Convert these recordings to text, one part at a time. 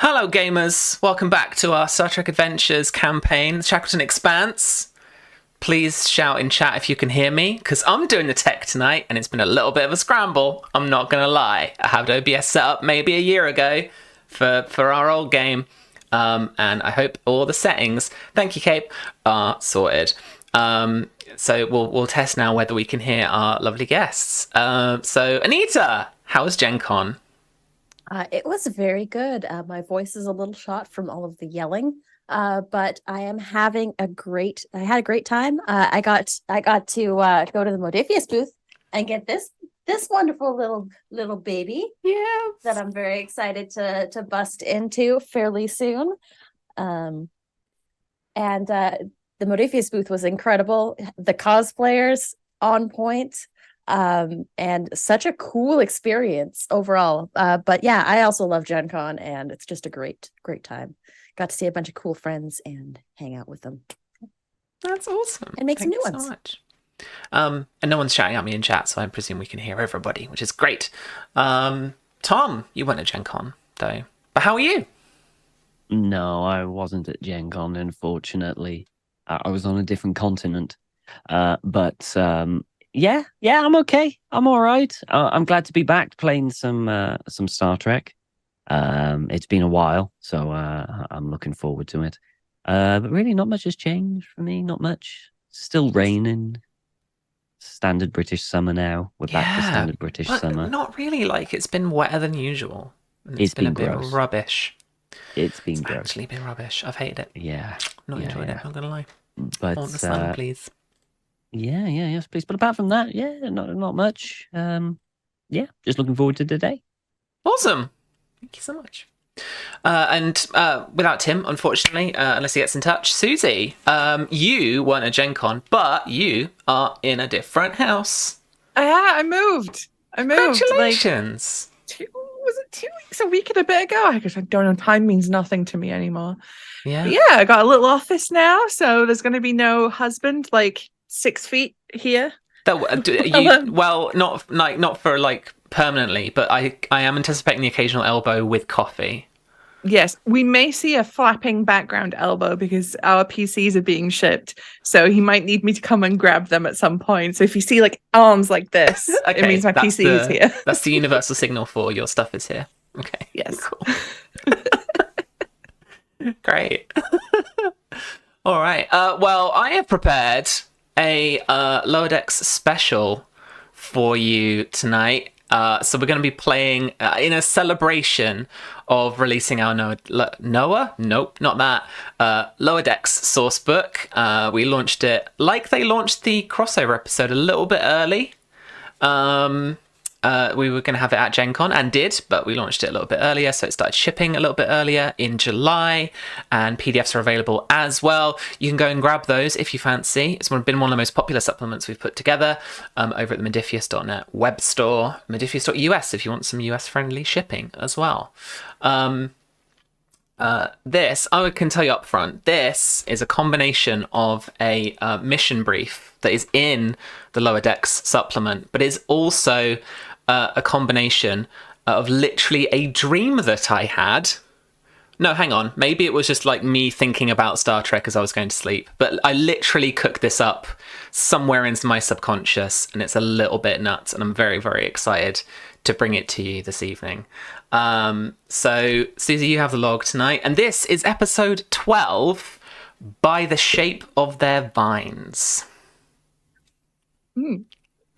Hello, gamers. Welcome back to our Star Trek Adventures campaign, Shackleton Expanse. Please shout in chat if you can hear me, because I'm doing the tech tonight, and it's been a little bit of a scramble. I'm not going to lie. I had OBS set up maybe a year ago for our old game, and I hope all the settings, thank you, Cape, are sorted. So we'll test now whether we can hear our lovely guests. So, Anita, how was Gen Con? It was very good. My voice is a little shot from all of the yelling, but I am having I had a great time. I got to go to the Modiphius booth and get this wonderful little baby that Yes. I'm very excited to bust into fairly soon. Um, and the Modiphius booth was incredible. The cosplayers on point. And such a cool experience overall. But yeah, I also love Gen Con, and it's just a great time. Got to see a bunch of cool friends and hang out with them That's awesome. and make some Thank new you ones. so much. And no one's shouting at me in chat, so I presume we can hear everybody, which is great. Tom, you went to Gen Con, though. But how are you? No, I wasn't at Gen Con, unfortunately. I was on a different continent. But yeah, I'm okay. I'm all right. I'm glad to be back playing some Star Trek. It's been a while, so I'm looking forward to it. But really, not much has changed for me. Not much. Still raining. Standard British summer now. We're back to standard British but summer. not really. Like, it's been wetter than usual. And It's been a been bit gross. rubbish. It's been It's gross. actually been rubbish. I've hated it. Yeah. Not enjoyed it, yeah. I'm gonna lie. But I want the sun, please. yes, please. But apart from that, yeah, not much. Yeah, just looking forward to today. Awesome. Thank you so much. And without Tim, unfortunately, unless he gets in touch, Susie, you weren't at Gen Con, but you are in a different house. Yeah, I moved. Congratulations. Was it 2 weeks, a week and a bit ago? I guess I don't know. Time means nothing to me anymore. Yeah. But yeah, I got a little office now, so there's going to be no husband like 6 feet here. Well, not for like permanently, but I am anticipating the occasional elbow with coffee. Yes, we may see a flapping background elbow because our PCs are being shipped. So he might need me to come and grab them at some point. So if you see like arms like this, Okay, it means my PC is here. That's the universal signal for your stuff is here. Okay. Yes. Cool. Great. All right. Well, I have prepared a Lower Decks special for you tonight. So we're going to be playing in a celebration of releasing our Noah? Nope, not that. Lower Decks source book. We launched it like they launched the crossover episode a little bit early. We were going to have it at Gen Con and did, but we launched it a little bit earlier, so it started shipping a little bit earlier in July, and PDFs are available as well. You can go and grab those if you fancy. It's been one of the most popular supplements we've put together over at the Modiphius.net web store, Modiphius.us if you want some US-friendly shipping as well. This, I can tell you up front, this is a combination of a mission brief that is in the Lower Decks supplement, but is also a combination of literally a dream that I had. No, hang on. Maybe it was just like me thinking about Star Trek as I was going to sleep, but I literally cooked this up somewhere into my subconscious, and it's a little bit nuts, and I'm very, very excited to bring it to you this evening. So, Susie, you have the log tonight, and this is episode 12, By the Shape of Their Vines.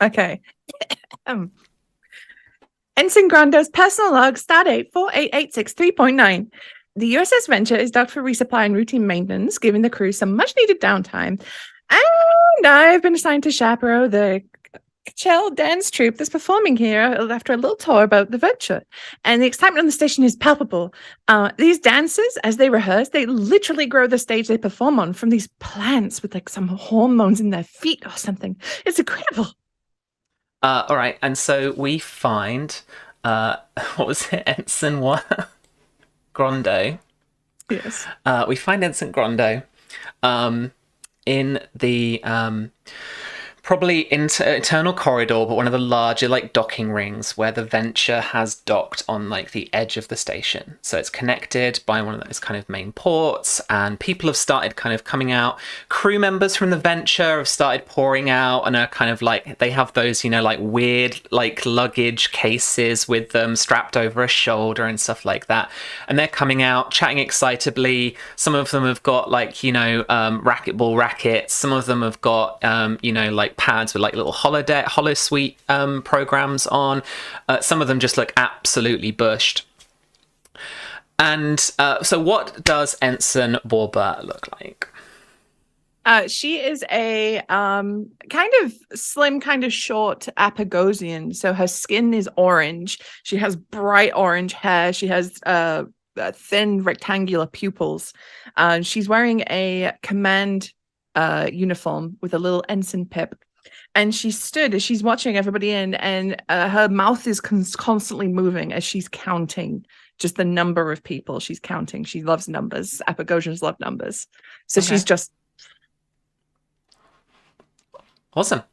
Okay. Ensign Grando's personal log, stardate 48863.9. The USS Venture is docked for resupply and routine maintenance, giving the crew some much-needed downtime. And I've been assigned to chaperone the Shell dance troupe that's performing here after a little tour about the Venture. And the excitement on the station is palpable. These dancers, as they rehearse, they literally grow the stage they perform on from these plants with like some hormones in their feet or something. It's incredible. All right, and so we find, what was it, Ensign what? Grondo. Yes. We find Ensign Grondo in the probably internal corridor, but one of the larger like docking rings where the Venture has docked on like the edge of the station. So it's connected by one of those kind of main ports, and people have started kind of coming out. Crew members from the Venture have started pouring out and are kind of like, they have those, like weird like luggage cases with them strapped over a shoulder and stuff like that. And they're coming out chatting excitably. Some of them have got like, racquetball rackets. Some of them have got, like pads with like little holosuite programs on. Some of them just look absolutely bushed. And so what does Ensign Borba look like? She is a kind of slim, kind of short Apagosian. So her skin is orange. She has bright orange hair. She has thin rectangular pupils. She's wearing a command uniform with a little ensign pip. And she stood as she's watching everybody in, and her mouth is constantly moving as she's counting just the number of people she's counting. She loves numbers. Apagosians love numbers. So she's just... Awesome.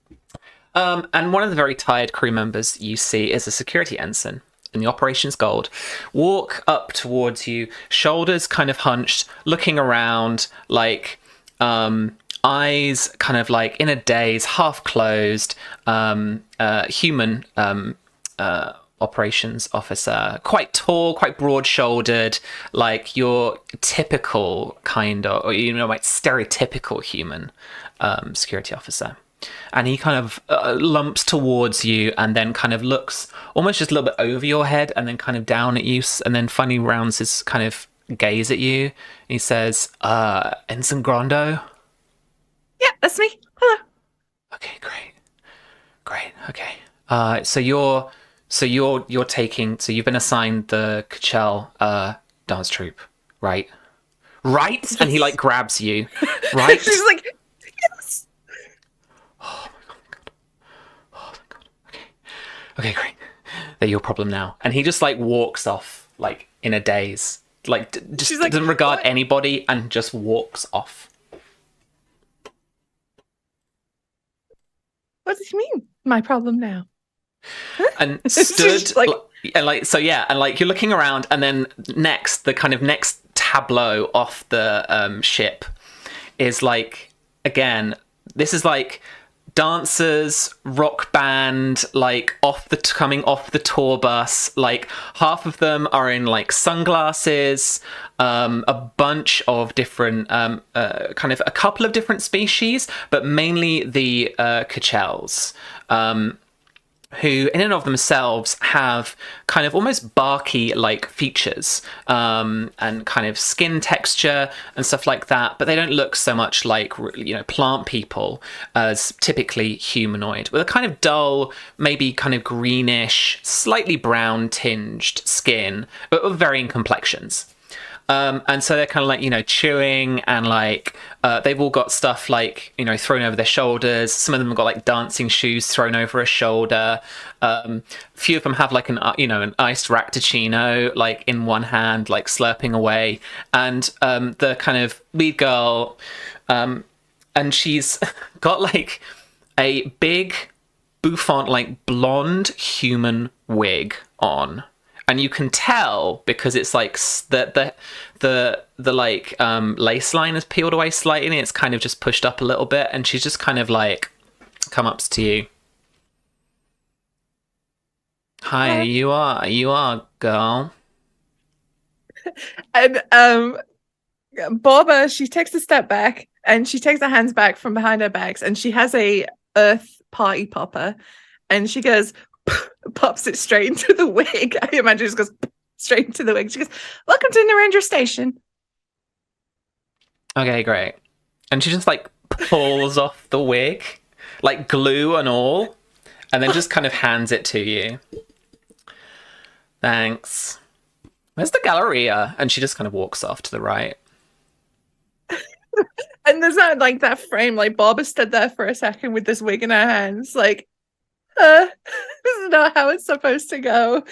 And one of the very tired crew members you see is a security ensign in the operations gold, walk up towards you, shoulders kind of hunched, looking around, like eyes kind of like in a daze, half closed, human operations officer, quite tall, quite broad-shouldered, like your typical kind of, or like stereotypical human security officer. And he kind of lumps towards you and then kind of looks almost just a little bit over your head and then kind of down at you, and then finally rounds his kind of gaze at you. He says, Ensign Grondo? Yeah, that's me. Hello. Okay, great. Okay. So you're taking, so you've been assigned the Kachel dance troupe, right? Right? And he like grabs you, right? She's like, yes. Oh my god. Okay, great. They're your problem now. And he just like walks off like in a daze, like just like, doesn't regard what? anybody and just walks off. What does he mean? My problem now. And She's stood like- and like you're looking around, and then the kind of next tableau off the ship is like, again, this is like dancers, rock band, like coming off the tour bus. Like half of them are in like sunglasses, a bunch of different kind of a couple of different species, but mainly the Kachels, who in and of themselves have kind of almost barky like features, and kind of skin texture and stuff like that, but they don't look so much like plant people as typically humanoid, with a kind of dull, maybe kind of greenish, slightly brown tinged skin, but with varying complexions. And so they're kind of like, chewing, and like they've all got stuff like, thrown over their shoulders. Some of them have got like dancing shoes thrown over a shoulder. A few of them have like an iced Racticino like in one hand, like slurping away. And the kind of lead girl, and she's got like a big bouffant, like blonde human wig on. And you can tell because it's like the like lace line is peeled away slightly, and it's kind of just pushed up a little bit, and she's just kind of like come up to you. Hi, you are girl. And Borba, she takes a step back and she takes her hands back from behind her backs, and she has a earth party popper, and she goes, pops it straight into the wig. I imagine it just goes straight into the wig. She goes, "Welcome to Narendra Station." Okay, great. And she just like pulls off the wig, like glue and all, and then just kind of hands it to you. Thanks. Where's the Galleria? And she just kind of walks off to the right. And there's that frame, like Boba stood there for a second with this wig in her hands, like, this is not how it's supposed to go.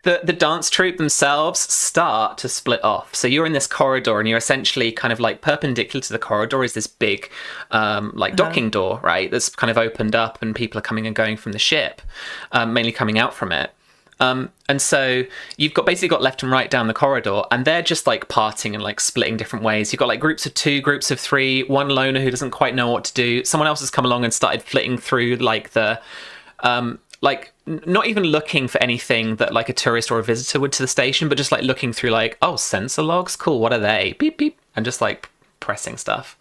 The dance troupe themselves start to split off. So you're in this corridor, and you're essentially kind of like perpendicular to the corridor is this big, docking door, right? That's kind of opened up, and people are coming and going from the ship, mainly coming out from it. And so you've basically got left and right down the corridor, and they're just like parting and like splitting different ways. You've got like groups of 2, groups of 3, one loner who doesn't quite know what to do. Someone else has come along and started flitting through like the, not even looking for anything that like a tourist or a visitor would to the station, but just like looking through like, oh, sensor logs, cool, what are they? Beep beep, and just like pressing stuff.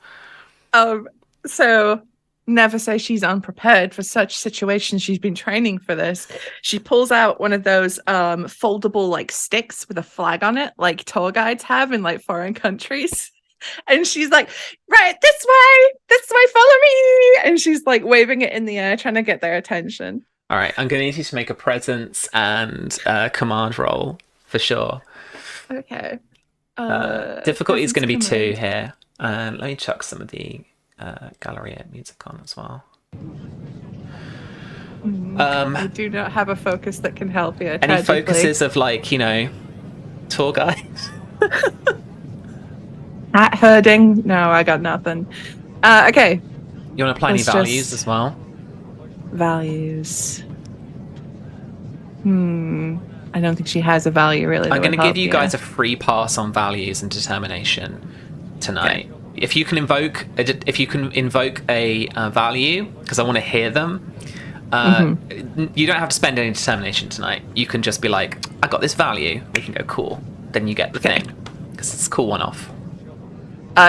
So never say she's unprepared for such situations. She's been training for this. She pulls out one of those foldable like sticks with a flag on it, like tour guides have in like foreign countries. And she's like, right, this way, follow me. And she's like waving it in the air, trying to get their attention. All right, I'm going to need you to make a presence and command roll for sure. Okay. Difficulty is going to be command. 2 here. And let me chuck some of the Galleria music on as well. I do not have a focus that can help you. Any tragically. focuses of like, tour guides? Hat herding? No, I got nothing. Okay. You want to apply any Let's values just- as well? Values. I don't think she has a value really. I'm going to give you guys a free pass on values and determination tonight. Okay. If you can invoke a value, because I want to hear them. You don't have to spend any determination tonight. You can just be like, I got this value. We can go cool. Then you get the thing, because it's a cool one-off.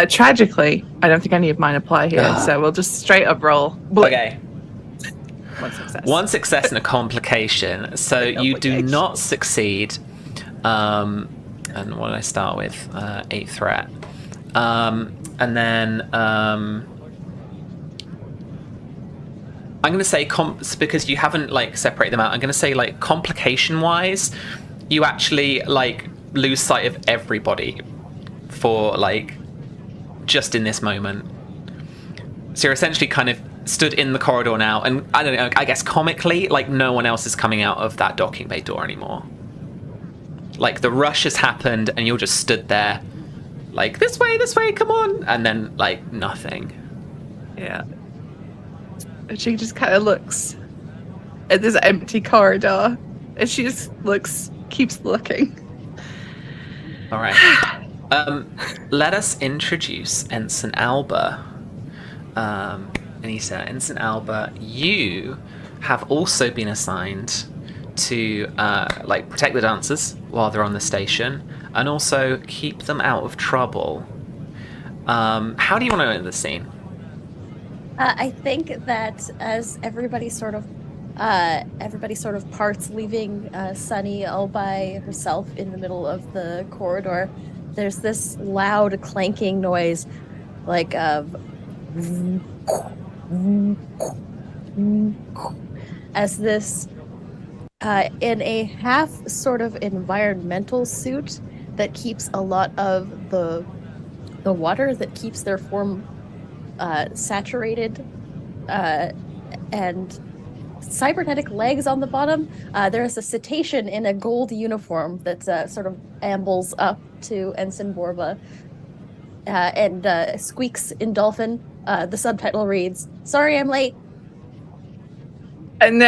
Tragically, I don't think any of mine apply here, so we'll just straight up roll. Okay. One success. 1 success and a complication. So you do not succeed. And what did I start with? 8 threat. And then I'm going to say because you haven't like separated them out. I'm going to say like complication wise, you actually like lose sight of everybody for like just in this moment. So you're essentially kind of stood in the corridor now, and I don't know, I guess comically, like no one else is coming out of that docking bay door anymore. Like the rush has happened, and you're just stood there, like this way, come on, and then like nothing. Yeah. And she just kind of looks at this empty corridor, and she just keeps looking. All right. Let us introduce Ensign Alba. Anissa, Ensign Alba, you have also been assigned to protect the dancers while they're on the station, and also keep them out of trouble. How do you want to enter the scene? I think that as everybody sort of parts, leaving Sunny all by herself in the middle of the corridor, there's this loud clanking noise, like of as this in a half sort of environmental suit that keeps a lot of the water that keeps their form saturated, and cybernetic legs on the bottom. There's a cetacean in a gold uniform that sort of ambles up to Ensign Borba and squeaks in Dolphin. The subtitle reads, "Sorry, I'm late." And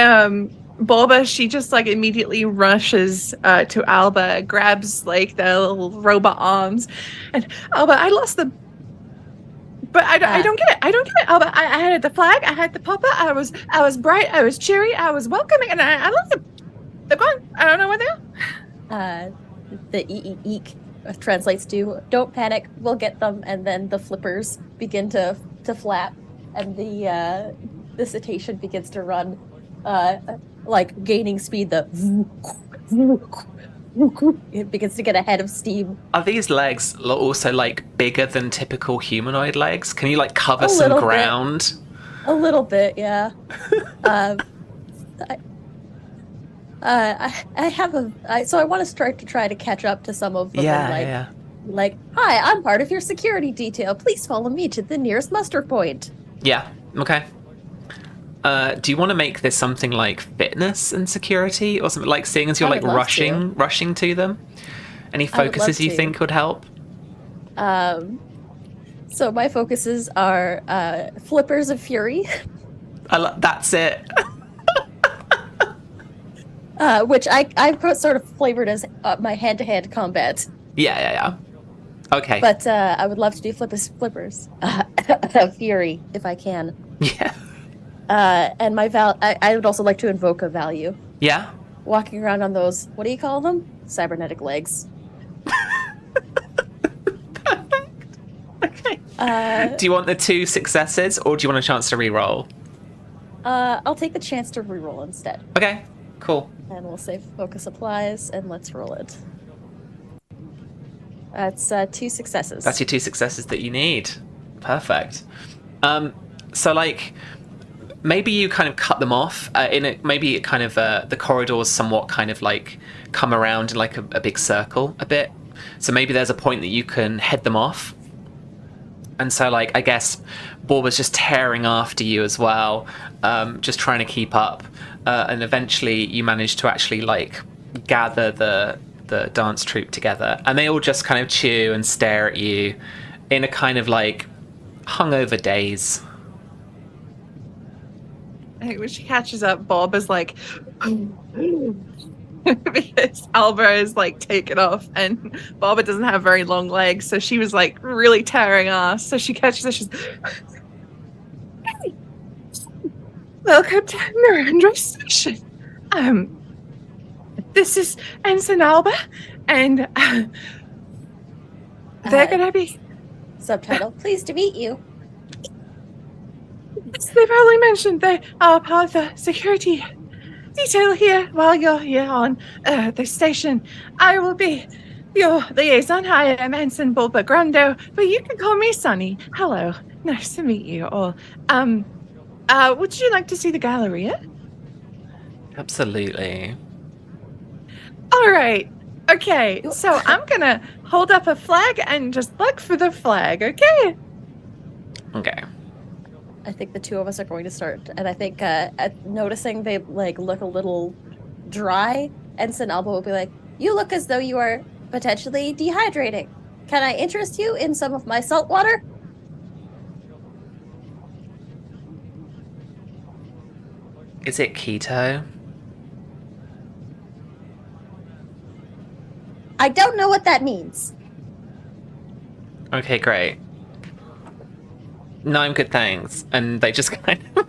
Boba, she just like immediately rushes to Alba, grabs like the little robot arms, and Alba, I lost the. But I don't get it. I don't get it, Alba. I had the flag. I had the popper. I was bright. I was cheery. I was welcoming, and I lost them. They're gone. I don't know where they are. The eek translates to "Don't panic. We'll get them." And then the flippers begin to flap, and the cetacean begins to run. Like gaining speed, it begins to get ahead of steam. Are these legs also like bigger than typical humanoid legs? Can you like cover A some little ground? A little bit, yeah. I have so I want to start to try to catch up to some of them. Yeah. Like, hi, I'm part of your security detail. Please follow me to the nearest muster point. Yeah. Okay. do you want to make this something like fitness and security, or something like, seeing as you're I like would love rushing to them? Any I would love focuses you to. think would help? So my focuses are flippers of fury, That's it. which I sort of flavored as my hand-to-hand combat. Yeah. Okay. But I would love to do flippers of fury if I can. Yeah. And my I would also like to invoke a value. Yeah. Walking around on those, what do you call them? Cybernetic legs. Okay. Do you want the 2 successes, or do you want a chance to re-roll? I'll take the chance to reroll instead. Okay. Cool. And we'll save focus applies, and let's roll it. That's 2 successes. That's your 2 successes that you need. Perfect. So like, maybe you kind of cut them off maybe it kind of the corridors somewhat kind of like come around in like a big circle a bit. So maybe there's a point that you can head them off. And so like, I guess Borba's just tearing after you as well, just trying to keep up. And eventually you manage to actually like gather the dance troupe together, and they all just kind of chew and stare at you in a kind of like hungover daze. I think when she catches up, Bob is like, because Alba is like taken off, and Boba doesn't have very long legs, so she was like really tearing ass. So she catches her, she's, hey, welcome to Narendra Station. This is Ensign Alba, and they're gonna be. Subtitle, pleased to meet you. They probably mentioned they are part of the security detail here while you're here on the station. I will be your liaison. I am Ensign Bulba Grando, but you can call me Sunny. Hello, nice to meet you all. Would you like to see the Galleria? Absolutely. All right. Okay, so I'm gonna hold up a flag and just look for the flag, okay? Okay. I think the 2 of us are going to start, and I think at noticing they like look a little dry, Ensign Alba will be like, "You look as though you are potentially dehydrating. Can I interest you in some of my salt water?" Is it keto? I don't know what that means. Okay, great. No, I'm good, thanks. And they just kind of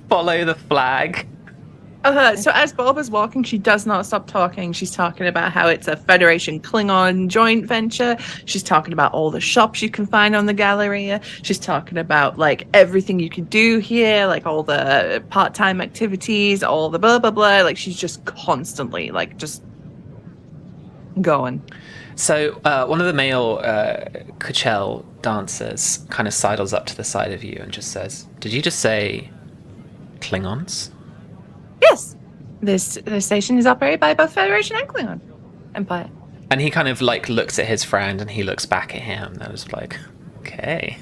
follow the flag. So as Bob is walking, she does not stop talking. She's talking about how it's a Federation Klingon joint venture. She's talking about all the shops you can find on the Galleria. She's talking about like everything you can do here, like all the part-time activities, all the blah blah blah. Like she's just constantly like just going. So one of the male Kuchel dancers kind of sidles up to the side of you and just says, "Did you just say Klingons?" Yes, this station is operated by both Federation and Klingon Empire. And he kind of like looks at his friend and he looks back at him and I was like, okay.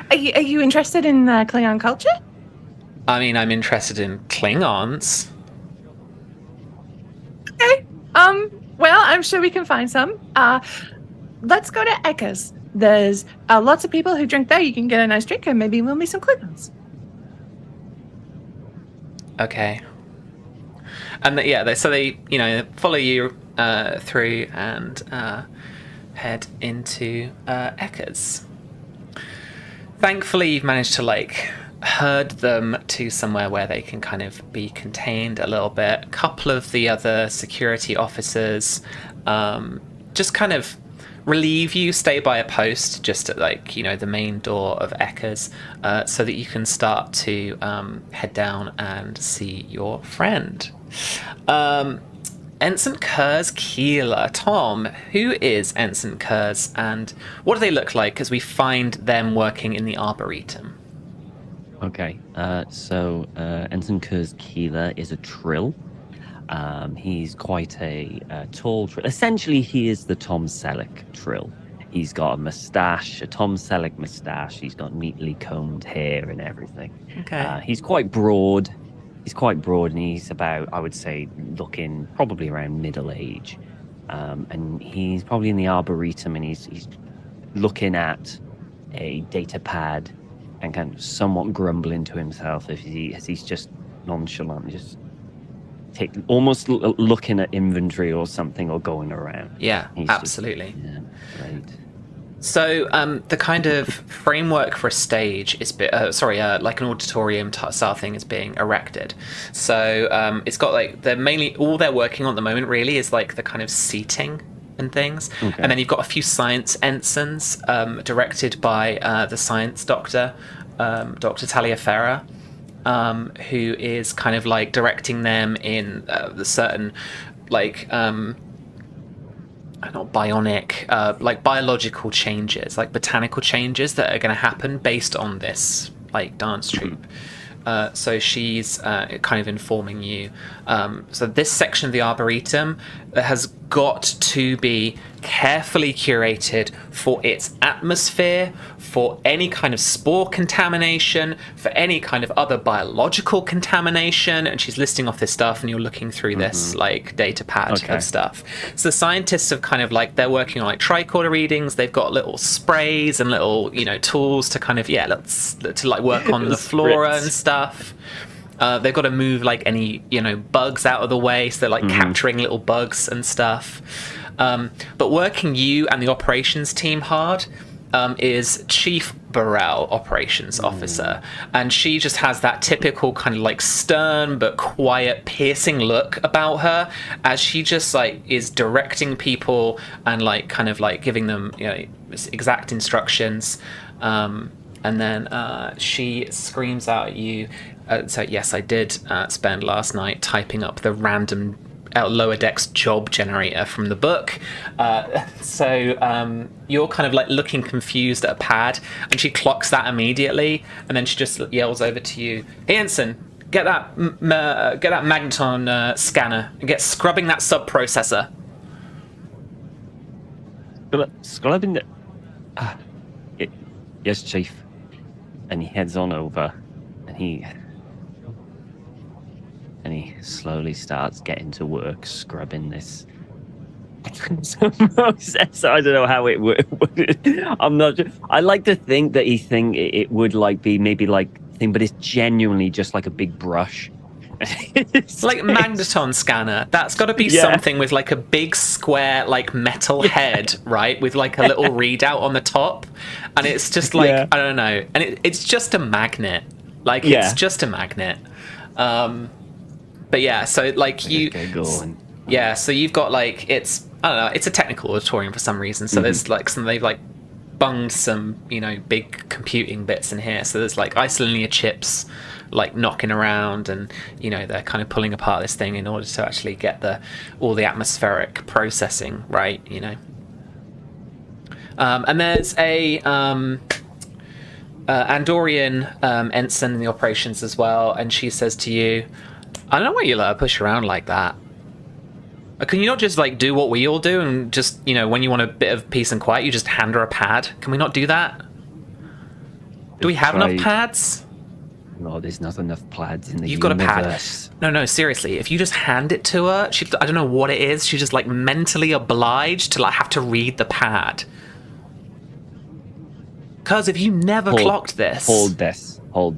Are you interested in Klingon culture? I mean, I'm interested in Klingons. Okay. Well, I'm sure we can find some. Let's go to Ekka's. There's lots of people who drink there. You can get a nice drink and maybe we'll meet some Klingons. Okay. And they follow you through and head into Ekka's. Thankfully, you've managed to like herd them to somewhere where they can kind of be contained a little bit. A couple of the other security officers just kind of relieve you, stay by a post just at like, the main door of Ekka's so that you can start to head down and see your friend. Ensign Kurz Keeler. Tom, who is Ensign Kurz and what do they look like as we find them working in the Arboretum? Okay, so Ensign Kurz Keeler is a Trill. He's quite a tall Trill. Essentially, he is the Tom Selleck Trill. He's got a mustache, a Tom Selleck mustache. He's got neatly combed hair and everything. Okay. He's quite broad. And he's about, I would say, looking probably around middle age. And he's probably in the arboretum, and he's looking at a data pad and kind of somewhat grumbling to himself as he's just nonchalant, just almost looking at inventory or something, or going around. Yeah, He's absolutely. Right. So the kind of framework for a stage is like an auditorium style thing is being erected. So it's got like they're mainly all they're working on at the moment really is like the kind of seating and things. Okay. And then you've got a few science ensigns directed by the science doctor, Dr. Taliaferra, who is kind of like directing them in the certain like not bionic, like biological changes, like botanical changes that are going to happen based on this like dance troupe. So she's kind of informing you. So this section of the Arboretum has got to be carefully curated for its atmosphere, for any kind of spore contamination, for any kind of other biological contamination. And she's listing off this stuff, and you're looking through this like data pad of stuff. So the scientists have kind of like, they're working on like tricorder readings. They've got little sprays and little, tools to kind of, to like work on the flora and stuff. They've got to move like any, bugs out of the way. So they're like capturing little bugs and stuff. But working you and the operations team hard is Chief Burrell, operations officer. And she just has that typical kind of like stern but quiet, piercing look about her as she just like is directing people and like kind of like giving them, exact instructions. And then she screams out at you. So yes, I did spend last night typing up the random lower decks job generator from the book. So you're kind of like looking confused at a pad, and she clocks that immediately, and then she just yells over to you, "Hey, Ensign, get that magneton scanner and get scrubbing that sub processor." Scrubbing the... Yes, Chief. And he heads on over, and he slowly starts getting to work scrubbing this process. I don't know how it would. I'm not sure. I like to think that it would like be maybe like thing, but it's genuinely just like a big brush. Like magneton scanner. That's got to be something with like a big square like metal head, right? With like a little readout on the top, and it's just like I don't know, and it's just a magnet. Like it's just a magnet. But yeah, so like so you've got like it's a technical auditorium for some reason. So there's like they've like bunged some big computing bits in here. So there's like isolinear chips like knocking around, and they're kind of pulling apart this thing in order to actually get all the atmospheric processing right. And there's a Andorian ensign in the operations as well, and she says to you, "I don't know why you let her push around like that. Can you not just like do what we all do and just when you want a bit of peace and quiet, you just hand her a pad? Can we not do that? Do we have enough pads?" No, there's not enough plaids in the You've universe. got a pad. No, seriously. If you just hand it to her, I don't know what it is. She's just like mentally obliged to like have to read the pad. Because if you never clocked this, hold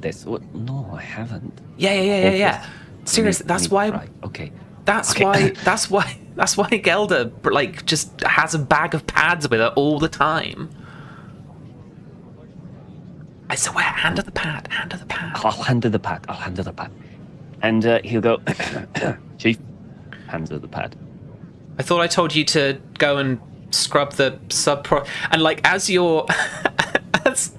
this. What? No, I haven't. Yeah. Seriously, that's why. Right. Okay. That's why Gelda like just has a bag of pads with her all the time. I swear, hand her the pad. I'll hand her the pad. And he'll go, Chief, hands her the pad. I thought I told you to go and scrub the and like as you're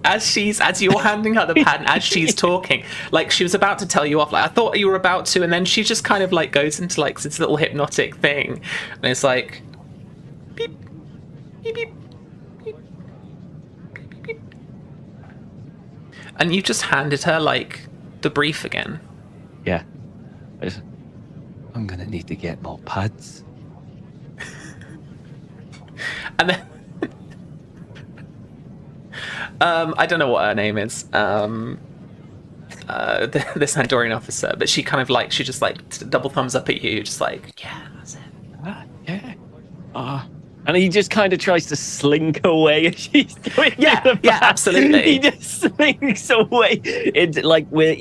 as you're handing her the pad and as she's talking, like she was about to tell you off, like I thought you were about to, and then she just kind of like goes into like this little hypnotic thing, and it's like beep beep beep beep beep beep, and you just handed her like the brief again. Yeah. I'm gonna need to get more pads. And then I don't know what her name is. This Andorian officer, but she kind of like she just like double thumbs up at you, just like yeah, that's it. Yeah. And he just kind of tries to slink away as she's doing Yeah, the yeah, back. absolutely. He just slinks away. It's like we're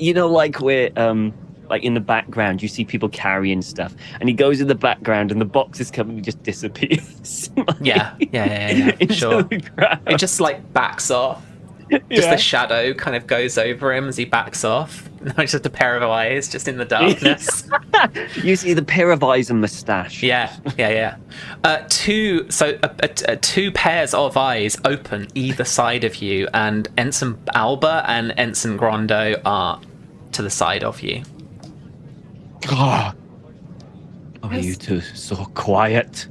like in the background, you see people carrying stuff, and he goes in the background, and the boxes come and he just disappears. Yeah, into sure. the crowd. It just like backs off. Just the shadow kind of goes over him as he backs off. Now it's just a pair of eyes, just in the darkness. You see the pair of eyes and moustache. Yeah. Two pairs of eyes open either side of you, and Ensign Alba and Ensign Grondo are to the side of you. Oh, are you two so quiet?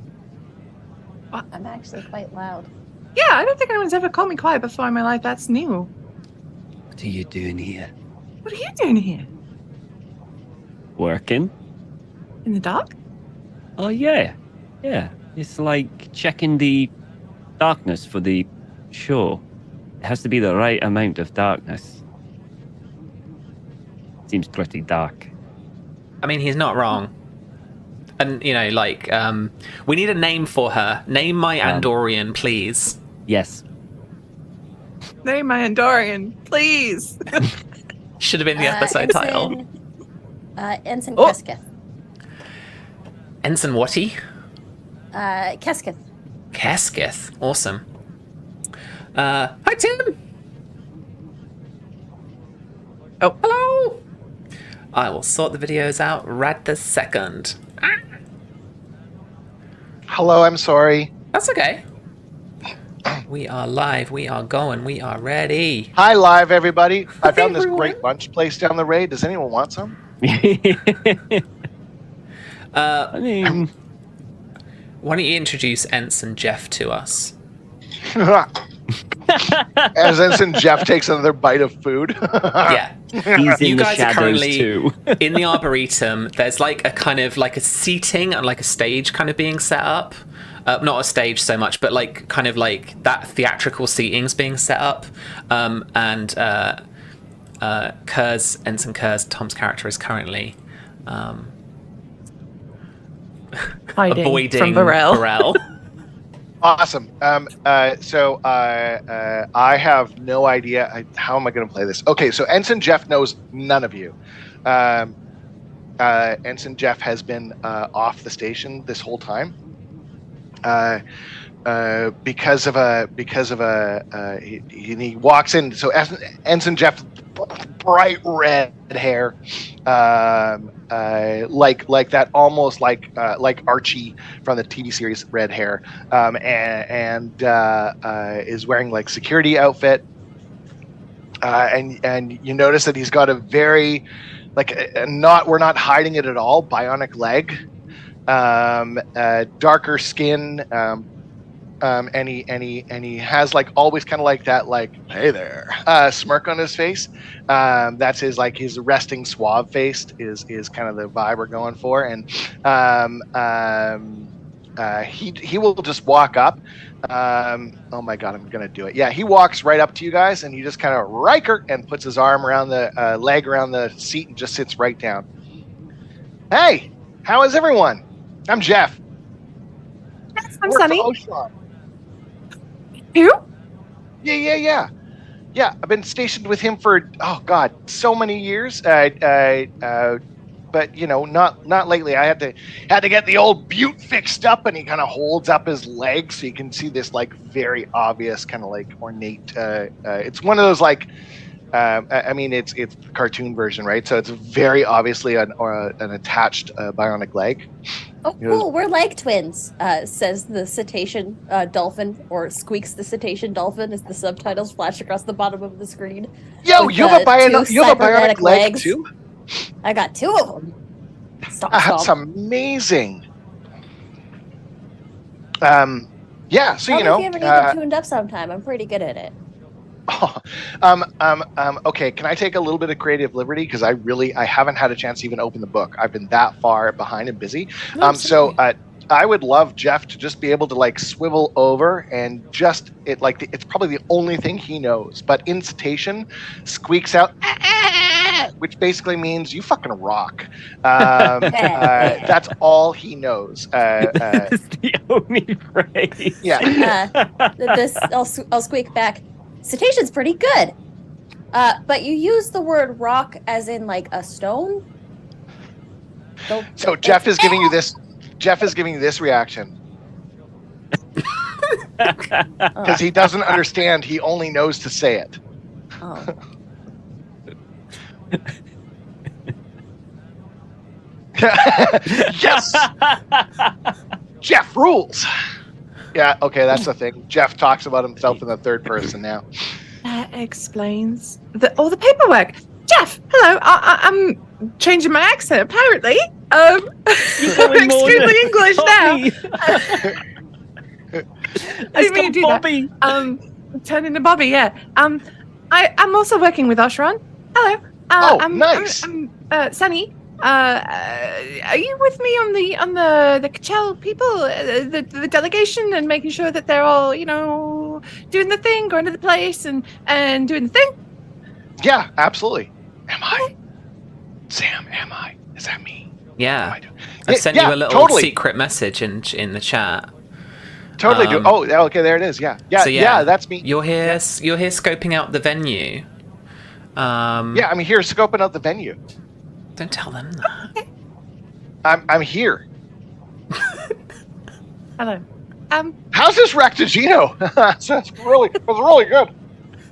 I'm actually quite loud. Yeah, I don't think anyone's ever called me quiet before in my life. That's new. What are you doing here? What are you doing here? Working? In the dark? Oh, yeah. Yeah. It's like checking the darkness for the show. It has to be the right amount of darkness. Seems pretty dark. I mean, he's not wrong. And, you know, like, we need a name for her. Name my Andorian, please. Yes. Name my Andorian, please. Should have been the episode title. Ensign Oh. Kesketh. Ensign Watty? Kesketh. Kesketh. Awesome. Hi, Tim. Oh. Hello. I will sort the videos out right this second. Hello, I'm sorry. That's okay. We are live. We are going. We are ready. Hi, live, everybody. I found this everyone. great lunch place down the road. Does anyone want some? I mean, Why don't you introduce Ensign Jeff to us? As Ensign Jeff takes another bite of food. Yeah. he's in You the guys are shadows currently too. in the arboretum. There's like a kind of like a seating and like a stage kind of being set up. Not a stage so much, but like kind of like that theatrical seating's being set up. And Kurz, Ensign Kurz, Tom's character, is currently Hiding avoiding from Burrell. Burrell. Awesome. So I have no idea. How am I going to play this? Okay, so Ensign Jeff knows none of you. Ensign Jeff has been off the station this whole time. Because of a he walks in. So Ensign Jeff, bright red hair, like that, almost like Archie from the TV series Red Hair, and is wearing like security outfit, and you notice that he's got a very we're not hiding it at all, bionic leg. Darker skin, and he has like always kind of like that, like, hey there, smirk on his face. That's his resting suave face is kind of the vibe we're going for. And he will just walk up. Oh my God, I'm gonna do it. Yeah, he walks right up to you guys, and he just kind of Riker and puts his arm around the leg around the seat and just sits right down. Hey, how is everyone? I'm Jeff. I'm Work for Sunny. Ocean. Who? Yeah. I've been stationed with him for so many years. But not lately. I had to get the old butte fixed up, and he kind of holds up his leg so you can see this like very obvious kind of like ornate. It's one of those like. It's the cartoon version, right? So it's very obviously an attached bionic leg. Oh, cool. We're leg twins, says the cetacean dolphin, or squeaks the cetacean dolphin as the subtitles flash across the bottom of the screen. Yo, With, you have a bionic cybernetic leg legs. too? I got two of them. That's amazing. So Tell me if you ever need them tuned up sometime. I'm pretty good at it. Okay, can I take a little bit of creative liberty, because I haven't had a chance to even open the book. I've been that far behind and busy. No, So would love Jeff to just be able to like swivel over and just it's probably the only thing he knows. But incitation squeaks out, which basically means you fucking rock. That's all he knows. It's the only phrase. Yeah. I'll squeak back. Cetacean's pretty good. But you use the word rock as in like a stone? So Jeff is giving you this. Jeff is giving you this reaction because he doesn't understand. He only knows to say it. Oh. Yes. Jeff rules. Yeah. Okay, that's the thing. Jeff talks about himself in the third person now. That explains all the paperwork. Jeff, hello. I'm changing my accent. Apparently, I'm extremely English now. I didn't mean to do Bobby. that. Turn into Bobby. Yeah. I'm also working with Oshron. Hello. Nice. I'm Sunny. Are you with me on the Kachel people, the delegation, and making sure that they're all, doing the thing, going to the place, and doing the thing? Yeah, absolutely. Am I? Sam, am I? Is that me? Yeah. I've sent you a little secret message in the chat. Totally do. Oh, okay, there it is. Yeah. So yeah, that's me. You're here scoping out the venue. Yeah, I'm here scoping out the venue. Don't tell them that. I'm here. Hello. How's this Rectigino? That's really good.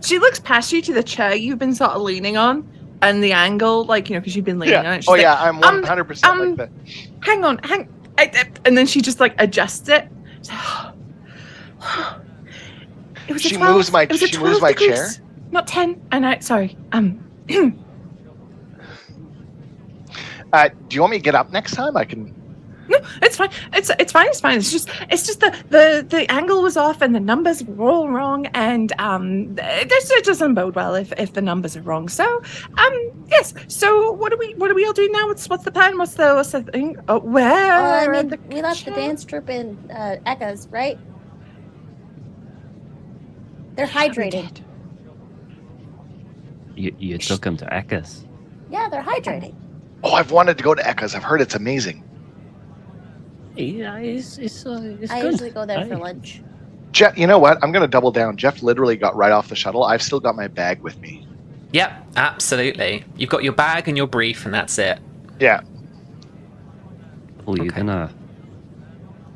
She looks past you to the chair you've been sort of leaning on, and the angle, because you've been leaning on it. She's I'm 100% like that. Hang on, and then she just adjusts it. It was She 12, moves my it was a she 12 moves my degrees, chair. Not 10. And sorry. Do you want me to get up next time? I can. No, it's fine. It's fine. It's fine. It's just the angle was off and the numbers were all wrong, and it doesn't bode well if the numbers are wrong. So yes. So what are we all doing now? What's the plan? What's the thing? Oh, where? We left the dance troupe in Echoes, right? They're hydrating. You took them to Ekas. Yeah, they're hydrating. Oh, I've wanted to go to Echoes. I've heard it's amazing. Yeah, it's good. I usually go there for lunch. Jeff, you know what? I'm going to double down. Jeff literally got right off the shuttle. I've still got my bag with me. Yep, absolutely. You've got your bag and your brief, and that's it. Yeah. Oh, you're gonna.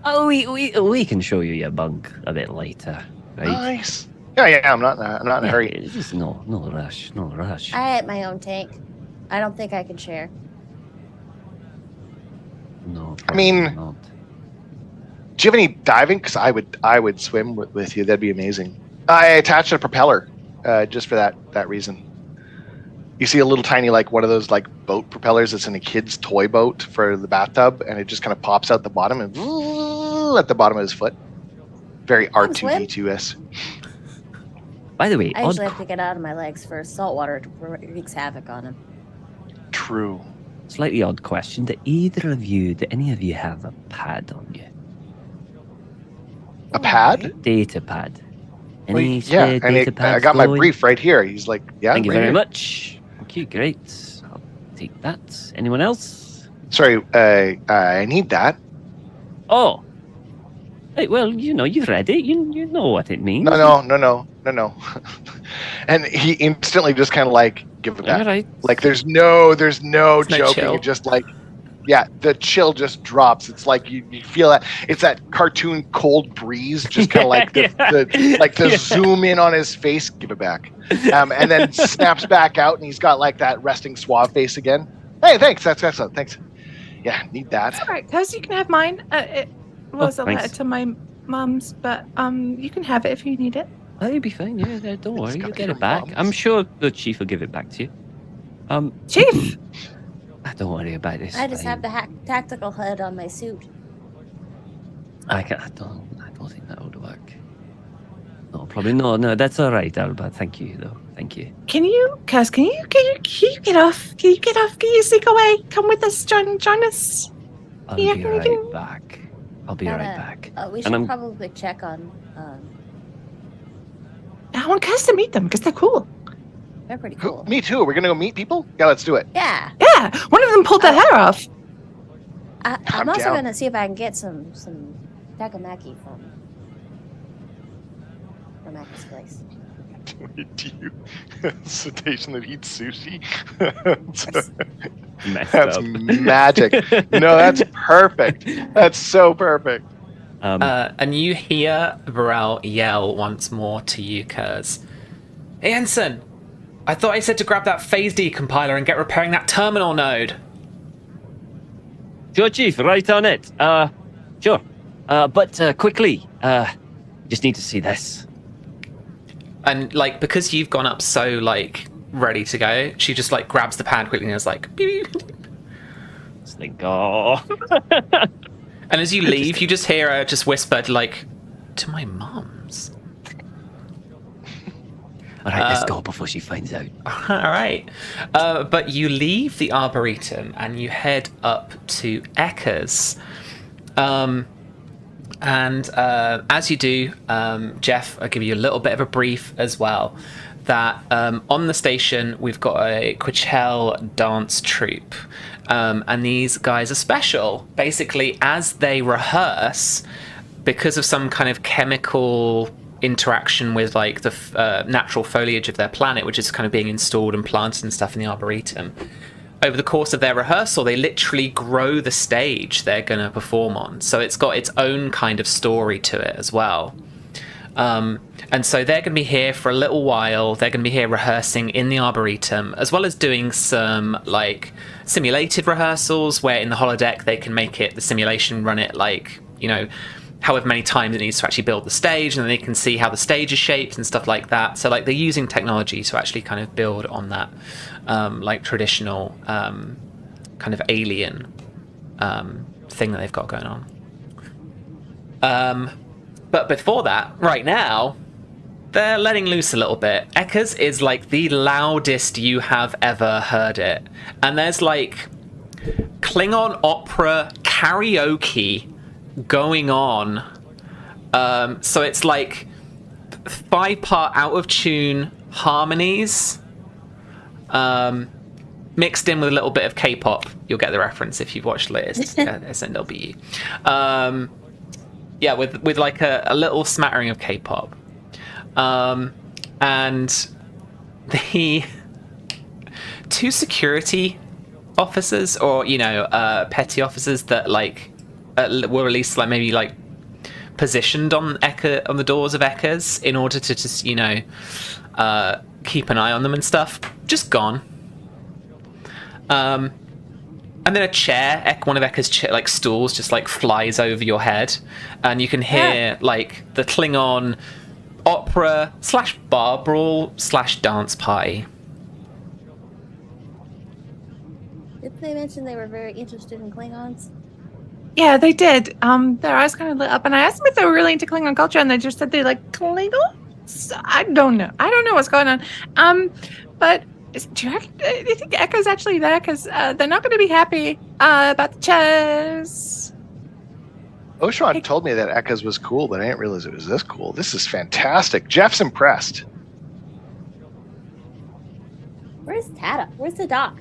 Oh, we can show you your bunk a bit later, right? Nice. Yeah. I'm not in a hurry. It's just no rush. I had my own tank. I don't think I can share. No. I mean, not. Do you have any diving? Because I would swim with you. That'd be amazing. I attached a propeller just for that reason. You see a little tiny one of those boat propellers that's in a kid's toy boat for the bathtub, and it just kind of pops out the bottom and at the bottom of his foot. Very R2D2-esque. By the way, I usually have to get out of my legs for salt water to wreaks havoc on them. True. Slightly odd question. Do any of you have a pad on you? A pad? Data pad. I got my brief right here. He's like, yeah. Thank you right very here. much. Okay, great. I'll take that. Anyone else? Sorry, I need that. Oh. Hey, well, you've read it. You know what it means. No. And he instantly just kind of give it back. All right. There's no joking. chill. It just the chill just drops. It's you feel that it's that cartoon cold breeze, just kind of the zoom in on his face. Give it back, and then snaps back out, and he's got that resting suave face again. Hey, thanks. That's excellent. Thanks. Yeah, need that. All right, Cuz, you can have mine. It was a thanks. letter to my mum's, but you can have it if you need it. Oh, you'll be fine. Yeah, don't worry. You'll gotta get be it back. your I'm sure the chief will give it back to you. Chief. Don't worry about this. I just have the tactical HUD on my suit. I don't think that would work. No, probably no. That's all right, Albert. Thank you, though. Thank you. Can you get off? Can you get off? Can you sneak away? Come with us. Join us. I'll Yeah, be can right you- back. I'll be right back. We And should I'm- probably check on. I want Kaz to meet them because they're cool. They're pretty cool. Me too. We're gonna go meet people. Yeah, let's do it. Yeah. Yeah, one of them pulled their hair off. I'm I'm also down. gonna see if I can get some takamaki from Aka's place. Do you cetacean that eats sushi? Messed That's up. magic. No, that's perfect. That's so perfect. And you hear Varel yell once more to you, Kurz. Hey, Ensign! I thought I said to grab that phase decompiler and get repairing that terminal node. Sure, Chief, right on it. Sure. But quickly, just need to see this. And, like, because you've gone up so, like, ready to go, she just, like, grabs the pad quickly and is like, beep, beep. It's like, oh. And as you leave, you just hear her just whisper, like, to my mum's. All right, let's go before she finds out. All right. But you leave the Arboretum and you head up to Ekka's. And as you do, Jeff, I'll give you a little bit of a brief as well. That on the station, we've got a Quachel dance troupe. And these guys are special. Basically, as they rehearse, because of some kind of chemical interaction with like the natural foliage of their planet, which is kind of being installed and planted and stuff in the Arboretum, over the course of their rehearsal, they literally grow the stage they're going to perform on. So it's got its own kind of story to it as well. And so they're going to be here for a little while. They're going to be here rehearsing in the Arboretum, as well as doing some like simulated rehearsals where in the holodeck they can make it, the simulation run it like, you know, however many times it needs to actually build the stage, and then they can see how the stage is shaped and stuff like that. So like they're using technology to actually kind of build on that like traditional kind of alien thing that they've got going on. But before that, right now, they're letting loose a little bit. Ekka's is like the loudest you have ever heard it. And there's like Klingon opera karaoke going on. So it's like 5-part out of tune harmonies mixed in with a little bit of K-pop. You'll get the reference if you've watched the latest SNLBE. Yeah, with like a little smattering of K-pop. And the 2 security officers, or, you know, petty officers that like were at least like maybe like positioned on the doors of Ekka's in order to just, you know, keep an eye on them and stuff, just gone. And then a chair, one of Ekka's like stools, just like flies over your head, and you can hear like the Klingon opera / bar brawl / dance party. Didn't they mention they were very interested in Klingons? Yeah, they did. Their eyes kind of lit up, and I asked them if they were really into Klingon culture, and they just said they like Klingons. I don't know. I don't know what's going on. But do you think Ekka's actually there? Because they're not going to be happy about the chess. Oshron told me that Ekka's was cool, but I didn't realize it was this cool. This is fantastic. Jeff's impressed. Where's Tata? Where's the doc?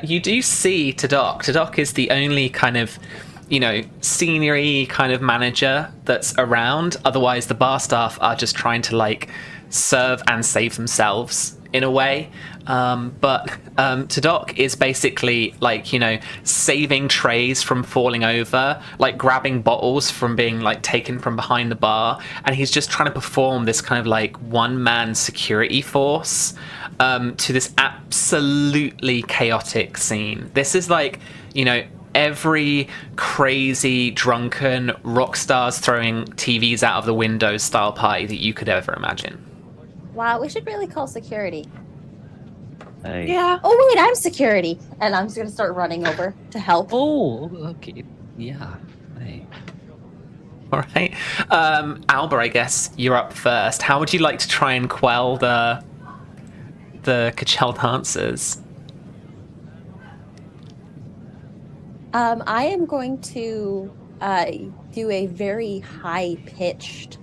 You do see Tadok. Tadok is the only kind of, you know, senior-y kind of manager that's around. Otherwise, the bar staff are just trying to, like, serve and save themselves in a way. But Tadok is basically, like, you know, saving trays from falling over, like, grabbing bottles from being, like, taken from behind the bar. And he's just trying to perform this kind of, like, one-man security force to this absolutely chaotic scene. This is like, you know, every crazy, drunken rock stars throwing TVs out of the windows style party that you could ever imagine. Wow, we should really call security. Hey. Yeah. Oh wait, I'm security, and I'm just gonna start running over to help. Oh, okay. Yeah. Hey. All right. Alba, I guess you're up first. How would you like to try and quell the Quachel dancers? I am going to do a very high pitched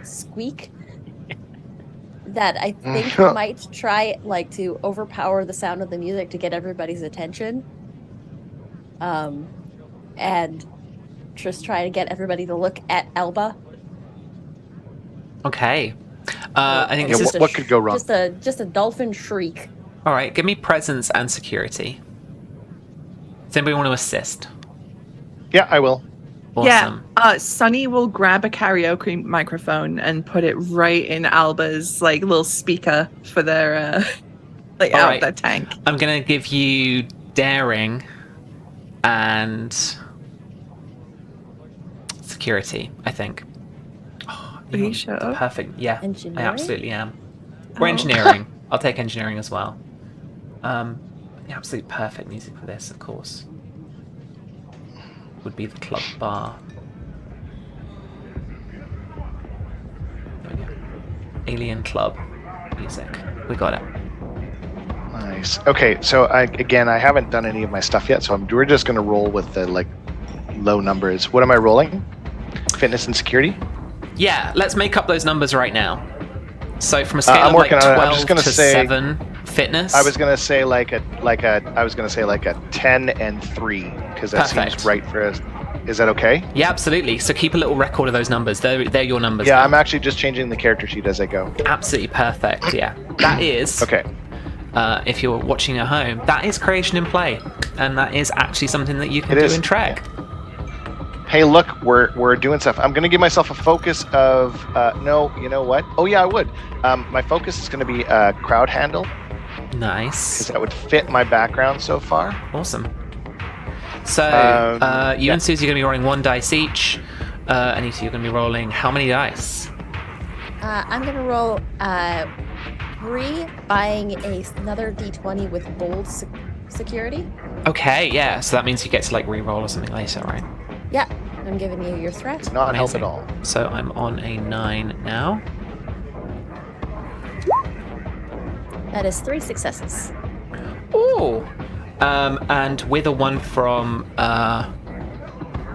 squeak that I think might try like to overpower the sound of the music to get everybody's attention. And just try to get everybody to look at Elba. Okay. I think Yeah, this is what could go wrong? Just a dolphin shriek. all right. Give me presence and security. Does anybody want to assist? Yeah, I will. Awesome. Yeah, Sunny will grab a karaoke microphone and put it right in Alba's like little speaker for their like All out right. their tank. I'm gonna give you daring and security, I think. Oh, Are you sure? Perfect. Yeah, Engineering? I absolutely am. Or Oh. engineering. I'll take engineering as well. Absolute perfect music for this, of course. Would be the club bar. There we go. Alien club music. We got it. Nice. Okay, so I haven't done any of my stuff yet, so we're just gonna roll with the like low numbers. What am I rolling? Fitness and security. Yeah, let's make up those numbers right now. So from a scale I'm of like working on it. 12 I'm just gonna to say- 7 fitness. I was gonna say like a 10 and 3 because that Perfect. seems right for us. Is that okay? Yeah, absolutely. So keep a little record of those numbers. They're your numbers. Yeah, now. I'm actually just changing the character sheet as I go. Absolutely perfect. Yeah, that is. Okay. If you're watching at home, that is creation in play, and that is actually something that you can It do is. in Trek. Hey, look, we're doing stuff. I'm gonna give myself a focus of no. You know what? Oh yeah, I would. My focus is gonna be crowd handle because Nice. that would fit my background so far. Awesome. So you yeah. and Susie are going to be rolling 1 dice each. And you two are going to be rolling how many dice? I'm gonna roll 3, buying another d20 with bold security. Okay, yeah. So that means you get to like re-roll or something later, right? Yeah, I'm giving you your threat. Does not help Amazing. at all. So I'm on a 9 now. That is 3 successes. Ooh. And with a 1 from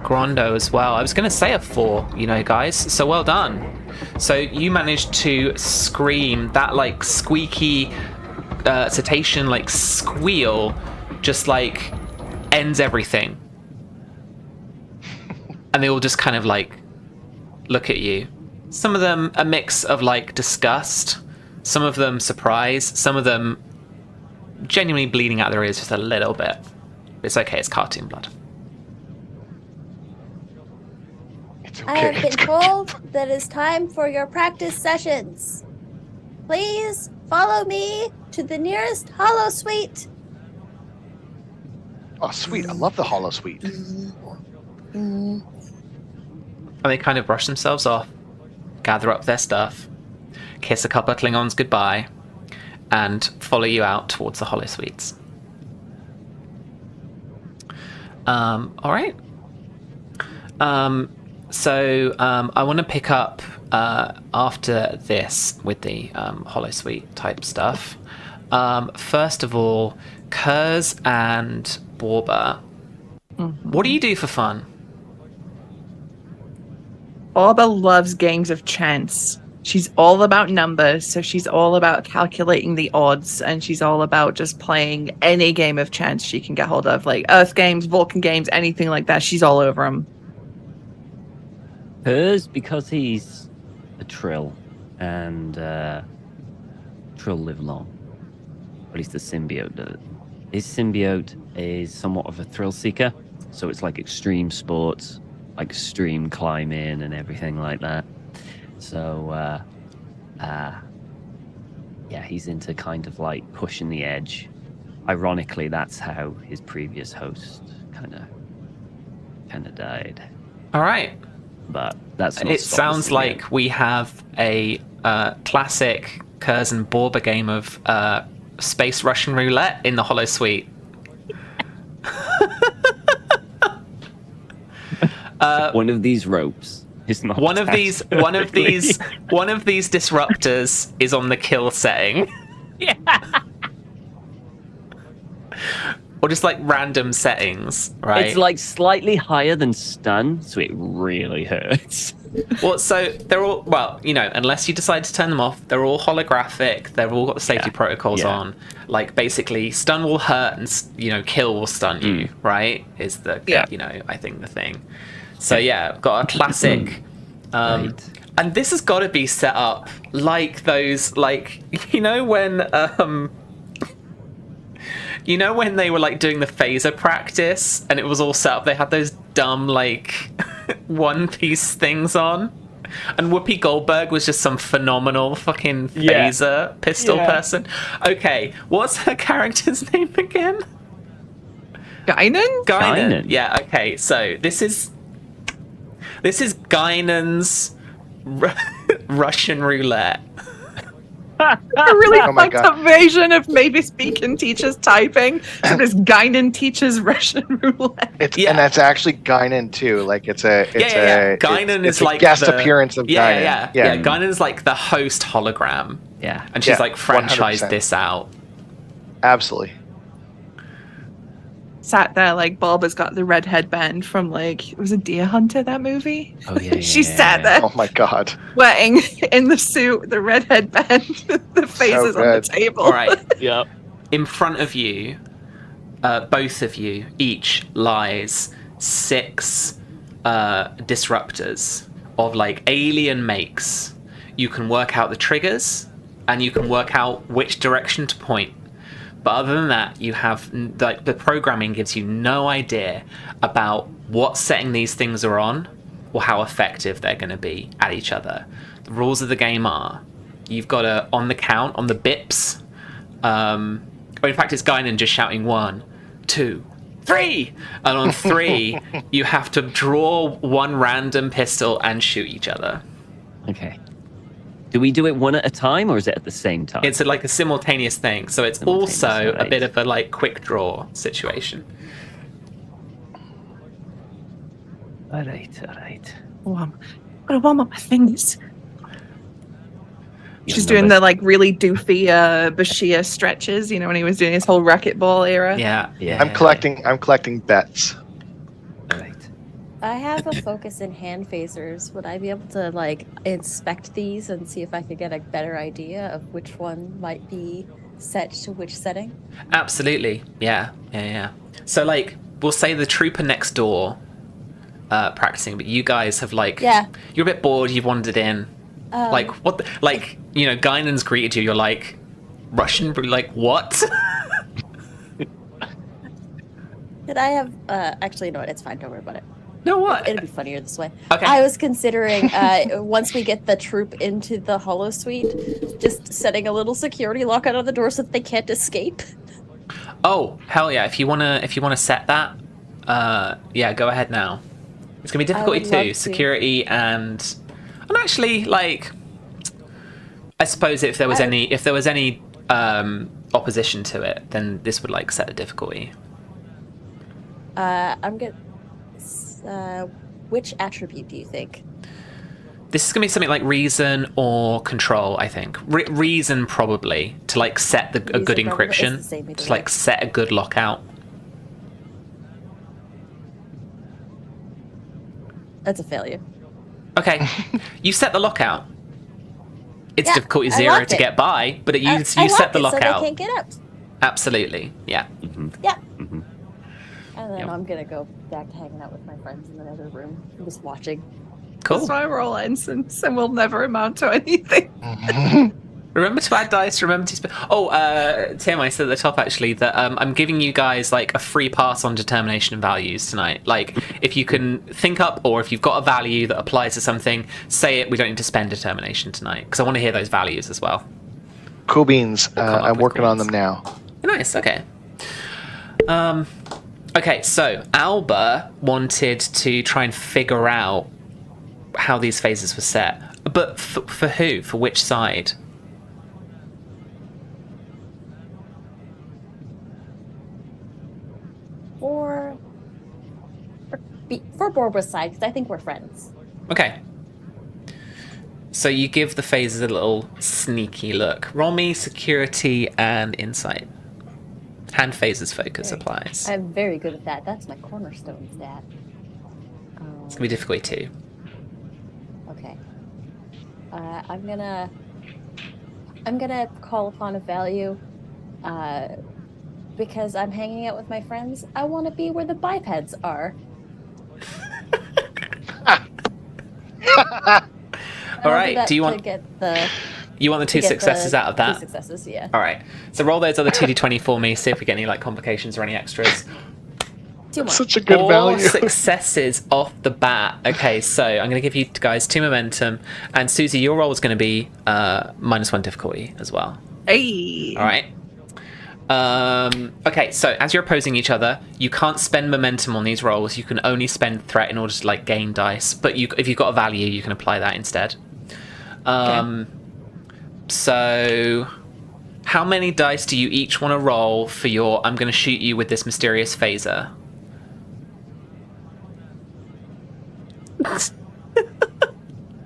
Grondo as well. I was going to say a 4, you know, guys. So well done. So you managed to scream that like squeaky cetacean like squeal, just like ends everything. And they all just kind of like look at you. Some of them a mix of like disgust, some of them surprise, some of them genuinely bleeding out their ears just a little bit. It's okay, it's cartoon blood. It's I okay. have been told that it's time for your practice sessions. Please follow me to the nearest hollow suite. Oh, sweet! I love the hollow suite. And they kind of brush themselves off, gather up their stuff, kiss a couple of Klingons goodbye, and follow you out towards the hollow suites. All right. So I want to pick up after this with the hollow suite type stuff. First of all, Kurz and Borba. What do you do for fun? Orba loves games of chance. She's all about numbers, so she's all about calculating the odds, and she's all about just playing any game of chance she can get hold of, like Earth games, Vulcan games, anything like that. She's all over them. Hers, because he's a Trill, and Trill live long. At least the symbiote does. His symbiote is somewhat of a thrill seeker, so it's like extreme sports, like extreme climbing and everything like that. So, yeah, he's into kind of like pushing the edge. Ironically, that's how his previous host kind of died. All right. But that's not It stopped sounds us like we have a classic Kurz and Borba game of space Russian roulette in the hollow suite. one of these ropes is not One of these perfectly. disruptors is on the kill setting. Yeah. or just like random settings, right? It's like slightly higher than stun, so it really hurts. Well, so they're all, well, you know, unless you decide to turn them off, they're all holographic. They've all got the safety protocols on. Like, basically, stun will hurt and, you know, kill will stun you, right? Is the, you know, I think the thing. So, yeah, got a classic. Right. And this has got to be set up like those, like, you know, when they were, like, doing the phaser practice and it was all set up, they had those dumb, like, one-piece things on? And Whoopi Goldberg was just some phenomenal fucking phaser pistol person. Okay, what's her character's name again? Guinan? Guinan. Yeah, okay, so this is Guinan's Russian roulette. A really Oh my fucked God. up version of Maybe Speaking teaches typing. Except it's Guinan teaches Russian roulette. And that's actually Guinan too. Like it's a Guinan it's is a like guest the appearance of Guinan. Yeah. Guinan is like the host hologram. Yeah. And she's Yeah, like franchised 100%. this out. Absolutely. Sat there like Bob has got the red headband from like, it was a Deer Hunter, that movie? Oh, yeah. She sat there Oh my God. wearing in the suit, the red headband, the faces on the good. table. All right. Yep. In front of you, both of you, each lies 6 disruptors of like alien makes. You can work out the triggers and you can work out which direction to point. But other than that, you have, like, the programming gives you no idea about what setting these things are on or how effective they're going to be at each other. The rules of the game are, you've got to, on the count, on the bips, or in fact it's Guinan just shouting 1, 2, 3! And on 3, you have to draw one random pistol and shoot each other. Okay. Do we do it one at a time, or is it at the same time? It's like a simultaneous thing, so it's Simultaneous, also a right. bit of a like quick draw situation. All right. Oh, I'm gonna warm up my fingers. Yeah, She's no, doing but- the like really doofy Bashir stretches, you know, when he was doing his whole racquetball era. Yeah. I'm collecting bets. All right. I have a focus in hand phasers. Would I be able to like inspect these and see if I could get a better idea of which one might be set to which setting? Absolutely. Yeah. So like, we'll say the trooper next door practicing, but you guys have like, you're a bit bored, you've wandered in. Like, what the, like, you know, Guinan's greeted you, you're like, Russian, like, what? Did I have actually no, it's fine, don't worry about it. No, what? It'd be funnier this way. Okay. I was considering once we get the troop into the holo suite, just setting a little security lock on the door so that they can't escape. Oh, hell yeah. If you wanna set that, yeah, go ahead now. It's gonna be difficulty would love 2, to. security and actually, like, I suppose if there was any opposition to it, then this would like set a difficulty. I'm good. Which attribute do you think? This is gonna be something like reason or control, I think. Reason probably, to like set a good Reason probably. It's the encryption, same either to like way. set a good lockout. That's a failure. Okay, you set the lockout. It's Yeah, difficulty I 0 locked to it. get by, but you I set locked the it lockout. so they can't get out. Absolutely, yeah. Yeah. Mhm. And then Yep. I'm gonna go back to hanging out with my friends in another room, just watching. Cool. That's why we're all ensigns and we'll never amount to anything. Remember to add dice, remember to spend... Oh, Tim, I said at the top, actually, that I'm giving you guys, like, a free pass on determination and values tonight. Like, if you can think up, or if you've got a value that applies to something, say it. We don't need to spend determination tonight, because I want to hear those values as well. Cool beans. We'll come up I'm with working on cool them now. Nice, okay. Okay, so Alba wanted to try and figure out how these phases were set. But for who? For which side? For Borba's side, because I think we're friends. Okay. So you give the phases a little sneaky look. Roll me security and insight. Hand phases focus applies. I'm very good at that. That's my cornerstone stat. It's gonna be difficult too. Okay. I'm gonna call upon a value, because I'm hanging out with my friends. I want to be where the bipeds are. All right. Do you to want? get the? You want the two to get successes out of that? 2 successes, yeah. All right. So roll those other 2d20 for me. See if we get any like complications or any extras. 2 more. Such a good 4 value. successes off the bat. Okay, so I'm going to give you guys 2 momentum, and Susie, your roll is going to be -1 difficulty as well. Hey. All right. Okay, so as you're opposing each other, you can't spend momentum on these rolls. You can only spend threat in order to like gain dice. But if you've got a value, you can apply that instead. Okay. So, how many dice do you each want to roll for your? I'm going to shoot you with this mysterious phaser. I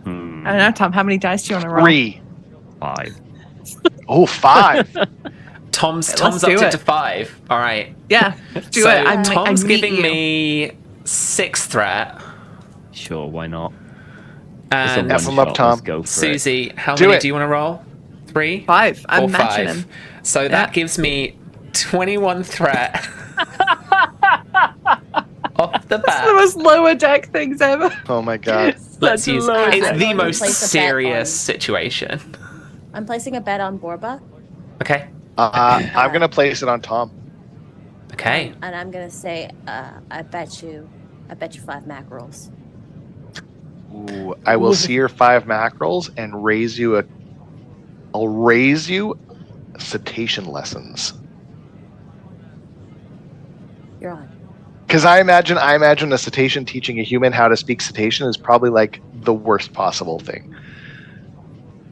don't know, Tom. How many dice do you want to roll? 3. 5. Oh, 5. Tom's let's upped do it it. to 5. All right. Yeah, let's do So it. Tom's I meet giving you. me 6 threat. Sure, why not? And F 'em up, Tom. Let's go for Susie, how Do many it. do you want to roll? 3? 5. I'm Or matching 5? him. So that gives me 21 threat off the That's the bat. most lower deck things ever. Oh my god. Let's Such a use. lower It's I'm the going to most place a bet serious on- situation. I'm placing a bet on Borba, Okay. I'm gonna place it on Tom. Okay. and I'm gonna say, I bet you 5 mackerels. Ooh, I will see your 5 mackerels and raise you I'll raise you cetacean lessons. You're on. Because I imagine a cetacean teaching a human how to speak cetacean is probably like the worst possible thing.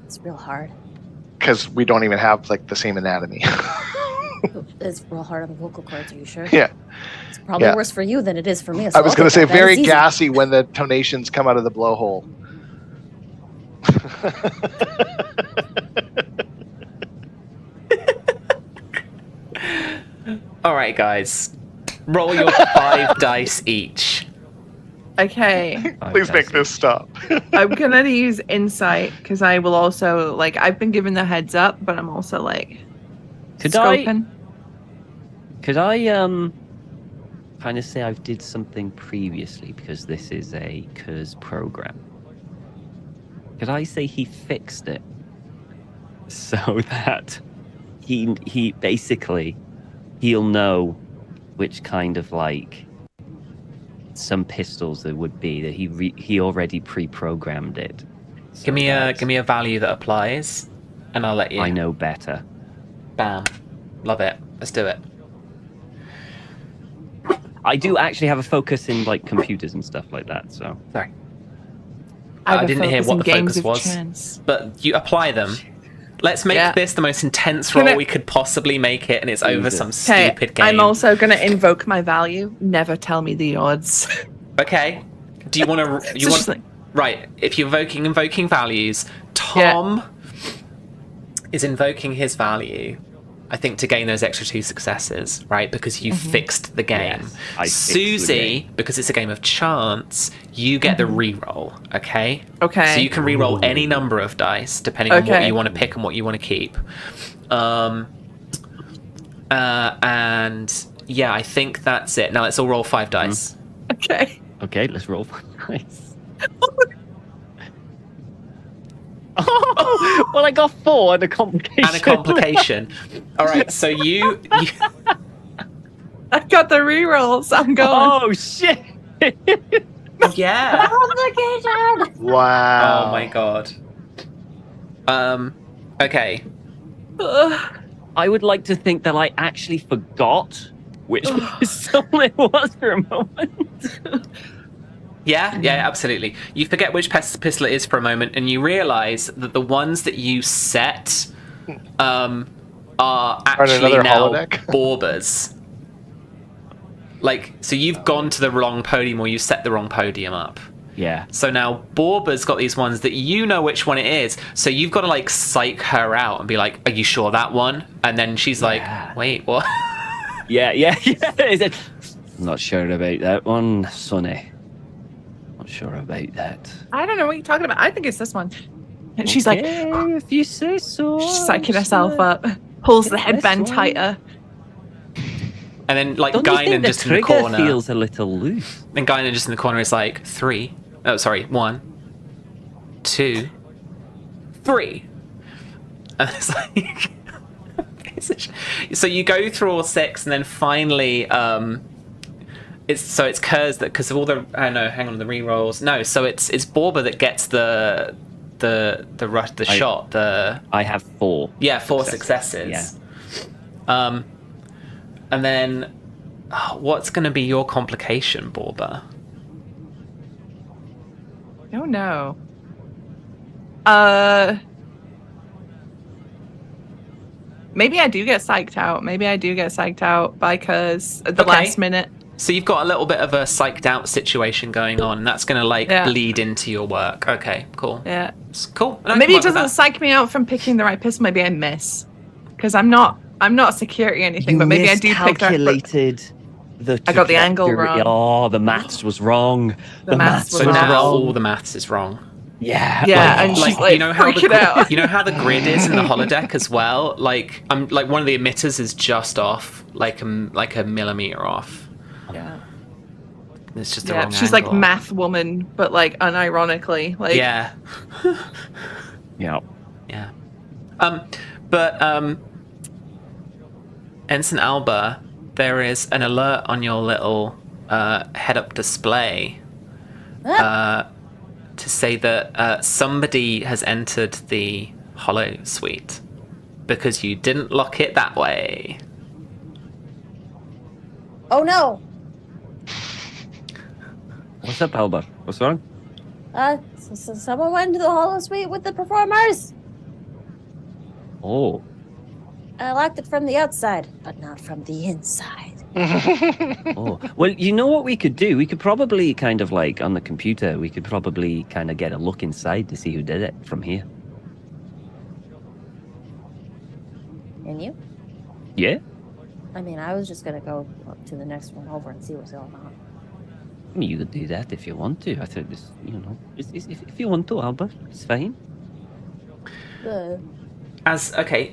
It's real hard. Because we don't even have like the same anatomy. It's real hard on the vocal cords. Are you sure? Yeah. It's probably Yeah. worse for you than it is for me. I so was I'll going to take say that. That very is easy. gassy when the tonations come out of the blowhole. All right, guys. Roll your 5 dice each. Okay. Please make this stop. I'm gonna use insight because I will also like I've been given the heads up, but I'm also like Could I scoping. kind of say I've did something previously because this is a Kurz program? Could I say he fixed it so that he basically he'll know which kind of like some pistols there would be that he already pre-programmed it. So Give me that a value that applies, and I'll let you. I know better. Bam. Love it. Let's do it. I do actually have a focus in like computers and stuff like that. So Sorry. have I a didn't hear focus what in the games focus of was. chance. But you apply them. Let's make Yeah. this the most intense Can roll I- we could possibly make it, and it's over Jesus. some Okay, stupid game. I'm also gonna invoke my value. Never tell me the odds. Okay. Do you want to? So You want she's like, right? If you're invoking values, Tom is invoking his value. I think to gain those extra 2 successes, right? Because you fixed the game. Yes, I fixed the Susie, game. because it's a game of chance, you get the re-roll. Okay. okay. So you can re-roll any number of dice depending on what Okay. you want to pick and what you want to keep. And yeah, I think that's it. Now let's all roll 5 dice. okay. okay, let's roll. Nice. Oh, well, I got 4 and a complication. And a complication. All right, so you I got the rerolls. I'm going. Oh shit! yeah. Complication! Wow. Oh my god. Okay. Ugh. I would like to think that I actually forgot which pistol it was for a moment. Yeah, absolutely. You forget which pistol it is for a moment, and you realise that the ones that you set are actually another now holodeck? Borbers. Like, so you've gone to the wrong podium, or you set the wrong podium up. Yeah. So now Borba's got these ones that you know which one it is. So you've got to like psych her out and be like, "Are you sure that one?" And then she's Yeah. like, "Wait, what?" Yeah. Is it? I'm not sure about that one, Sonny. Not sure about that. I don't know what you're talking about. I think it's this one. And she's like, Okay, if you say so. she's psyching herself up, pulls the headband one. tighter. And then like Don't you think Guinan the just in the trigger corner. feels a little loose? And Guinan just in the corner is like 3. Oh, sorry, 1, 2, 3. And it's like so you go through all 6, and then finally it's Kurz that, because of all the hang on, the re-rolls. No, so it's Borba that gets the shot. I have 4. Yeah, 4 successes. Yeah. And then what's going to be your complication, Borba? Oh no. Maybe I do get psyched out. By Kurz at the last minute. So you've got a little bit of a psyched out situation going on, and that's going to bleed into your work. Okay, cool. Yeah. It's cool. Maybe it doesn't psych me out from picking the right pistol. Maybe I miss, because I'm not security or anything. But maybe I do pick the right. I got the angle wrong. Oh, the maths was wrong. The maths was so wrong. now all the maths is wrong. Yeah. And she's like, you know how out. You know how the grid is in the holodeck as well. Like one of the emitters is just off, like a millimeter off. Yeah. It's just the wrong she's angle. like math woman, but like unironically, like Yeah. Yeah. Yeah. But Ensign Alba, there is an alert on your little head-up display to say that somebody has entered the holo suite because you didn't lock it that way. Oh no! What's up, Albert? What's wrong? So someone went into the holo suite with the performers. Oh. I locked it from the outside, but not from the inside. Oh. Well, you know what we could do? We could probably kind of like on the computer, we could probably kind of get a look inside to see who did it from here. And you? Yeah? I mean, I was just gonna go up to the next one over and see what's going on. I mean, you could do that if you want to. I thought this, if you want to, Albert, it's fine.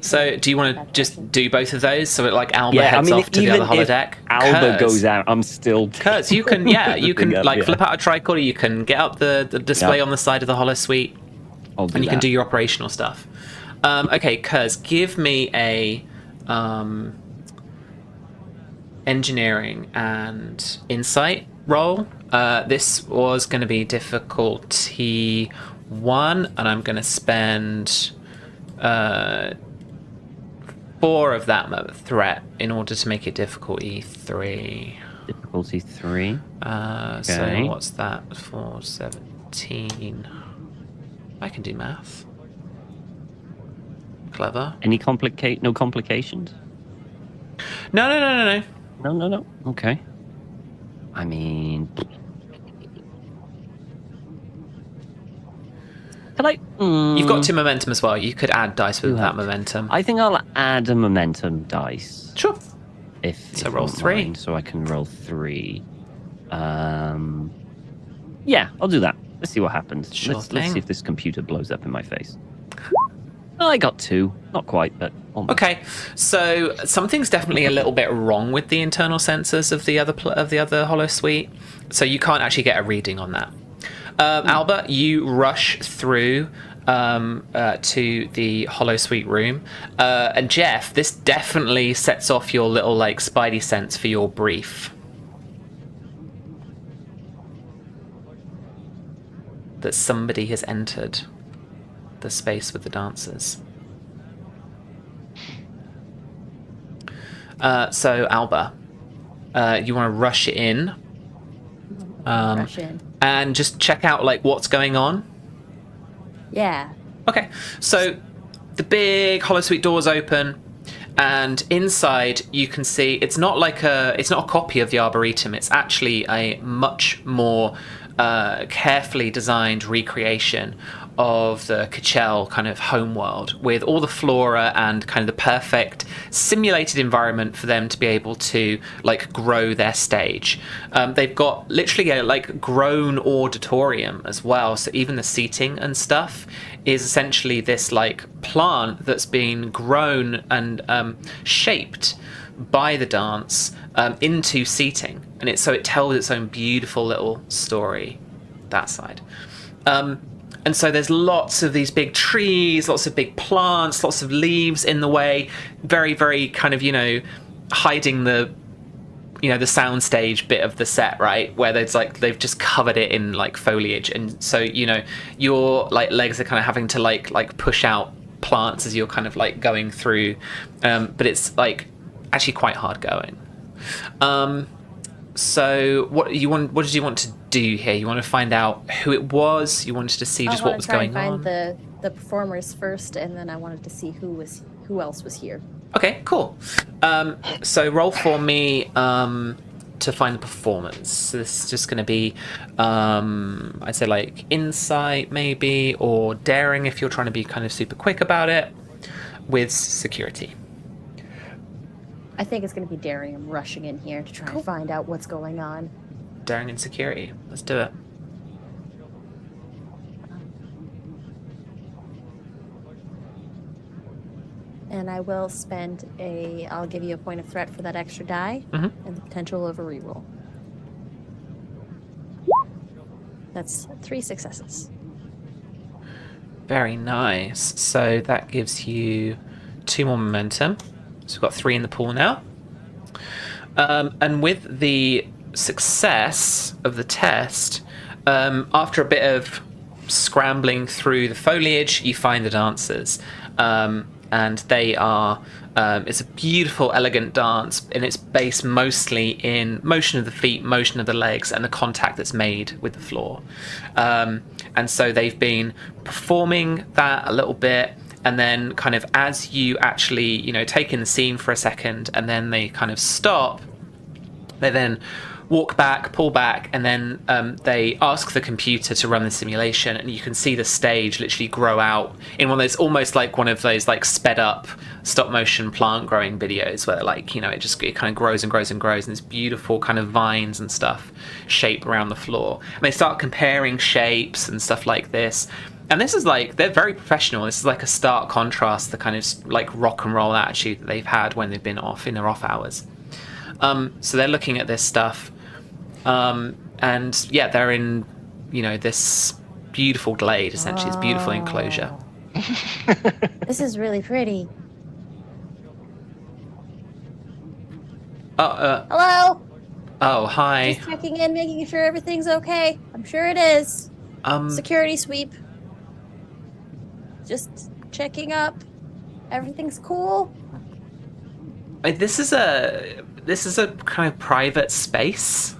So do you want to just do both of those? So like Alba heads off to the other holodeck. Alba goes out, I'm still. Kurz, you can flip out a tricorder. You can get up the display on the side of the holo suite, and you can do your operational stuff. Okay, Kurz, give me a engineering and insight roll. This was going to be difficulty 1, and I'm going to spend 4 of that threat in order to make it difficulty 3. Difficulty 3. Okay. So what's that? 4, 17. I can do math. Clever. No complications? No. No. Okay. I mean, You've got 2 momentum as well. You could add dice with that momentum. I think I'll add a momentum dice. Sure. If roll 3. So I can roll 3. Yeah, I'll do that. Let's see what happens. Let's see if this computer blows up in my face. I got 2. Not quite, but almost. Okay, so something's definitely a little bit wrong with the internal sensors of the other holo suite. So you can't actually get a reading on that. Albert, you rush through to the holo suite room, and Jeff, this definitely sets off your little like spidey sense for your brief. That somebody has entered the space with the dancers. So Alba, you want to rush in. Rush in. And just check out like what's going on. Yeah. Okay, so the big holosuite doors open, and inside you can see it's not a copy of the Arboretum. It's actually a much more carefully designed recreation of the Kachel kind of homeworld, with all the flora and kind of the perfect simulated environment for them to be able to like grow their stage. They've got literally a like grown auditorium as well, so even the seating and stuff is essentially this like plant that's been grown and shaped by the dance into seating, and it tells its own beautiful little story, that side. And so there's lots of these big trees, lots of big plants, lots of leaves in the way, very, very kind of, hiding the soundstage bit of the set, right? Where there's like, they've just covered it in like foliage. And so, your like legs are kind of having to like push out plants as you're kind of like going through. But it's like actually quite hard going. So what did you want to do here? You want to find out who it was? You wanted to see just what was going on? I want to try and find the performers first, and then I wanted to see who else was here. Okay, cool. So roll for me to find the performance. So this is just going to be, I'd say like insight maybe, or daring if you're trying to be kind of super quick about it, with security. I think it's going to be daring. I'm rushing in here to try and find out what's going on. Daring and security. Let's do it. And I will I'll give you a point of threat for that extra die and the potential of a reroll. That's 3 successes. Very nice. So that gives you 2 more momentum. So we've got 3 in the pool now. And with the success of the test, after a bit of scrambling through the foliage, you find the dancers. And they are, it's a beautiful, elegant dance, and it's based mostly in motion of the feet, motion of the legs, and the contact that's made with the floor. And so they've been performing that a little bit, and then kind of as you actually, take in the scene for a second, and then they kind of stop, they then walk back, pull back, and then they ask the computer to run the simulation, and you can see the stage literally grow out in one of those, almost like one of those like sped up stop motion plant growing videos where like, it kind of grows and grows and grows, and this beautiful kind of vines and stuff shape around the floor. And they start comparing shapes and stuff like this. And this is like, they're very professional. This is like a stark contrast to the kind of like rock and roll attitude that they've had when they've been off in their off hours. So they're looking at this stuff. And yeah, they're in, this beautiful glade, essentially, this beautiful enclosure. This is really pretty. Hello? Oh, hi. Just checking in, making sure everything's okay. I'm sure it is. Security sweep. Just checking up. Everything's cool. This is a kind of private space.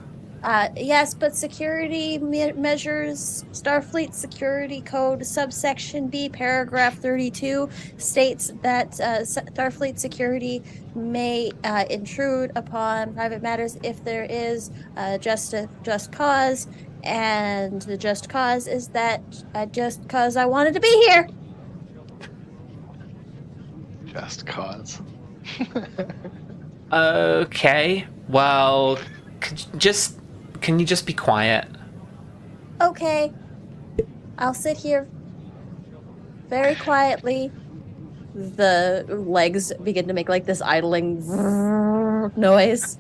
Yes, but security measures, Starfleet Security Code, subsection B, paragraph 32, states that Starfleet security may intrude upon private matters if there is just cause, and the just cause is that just cause I wanted to be here. Just cause. Okay, well, can you just be quiet? Okay. I'll sit here very quietly. The legs begin to make like this idling noise.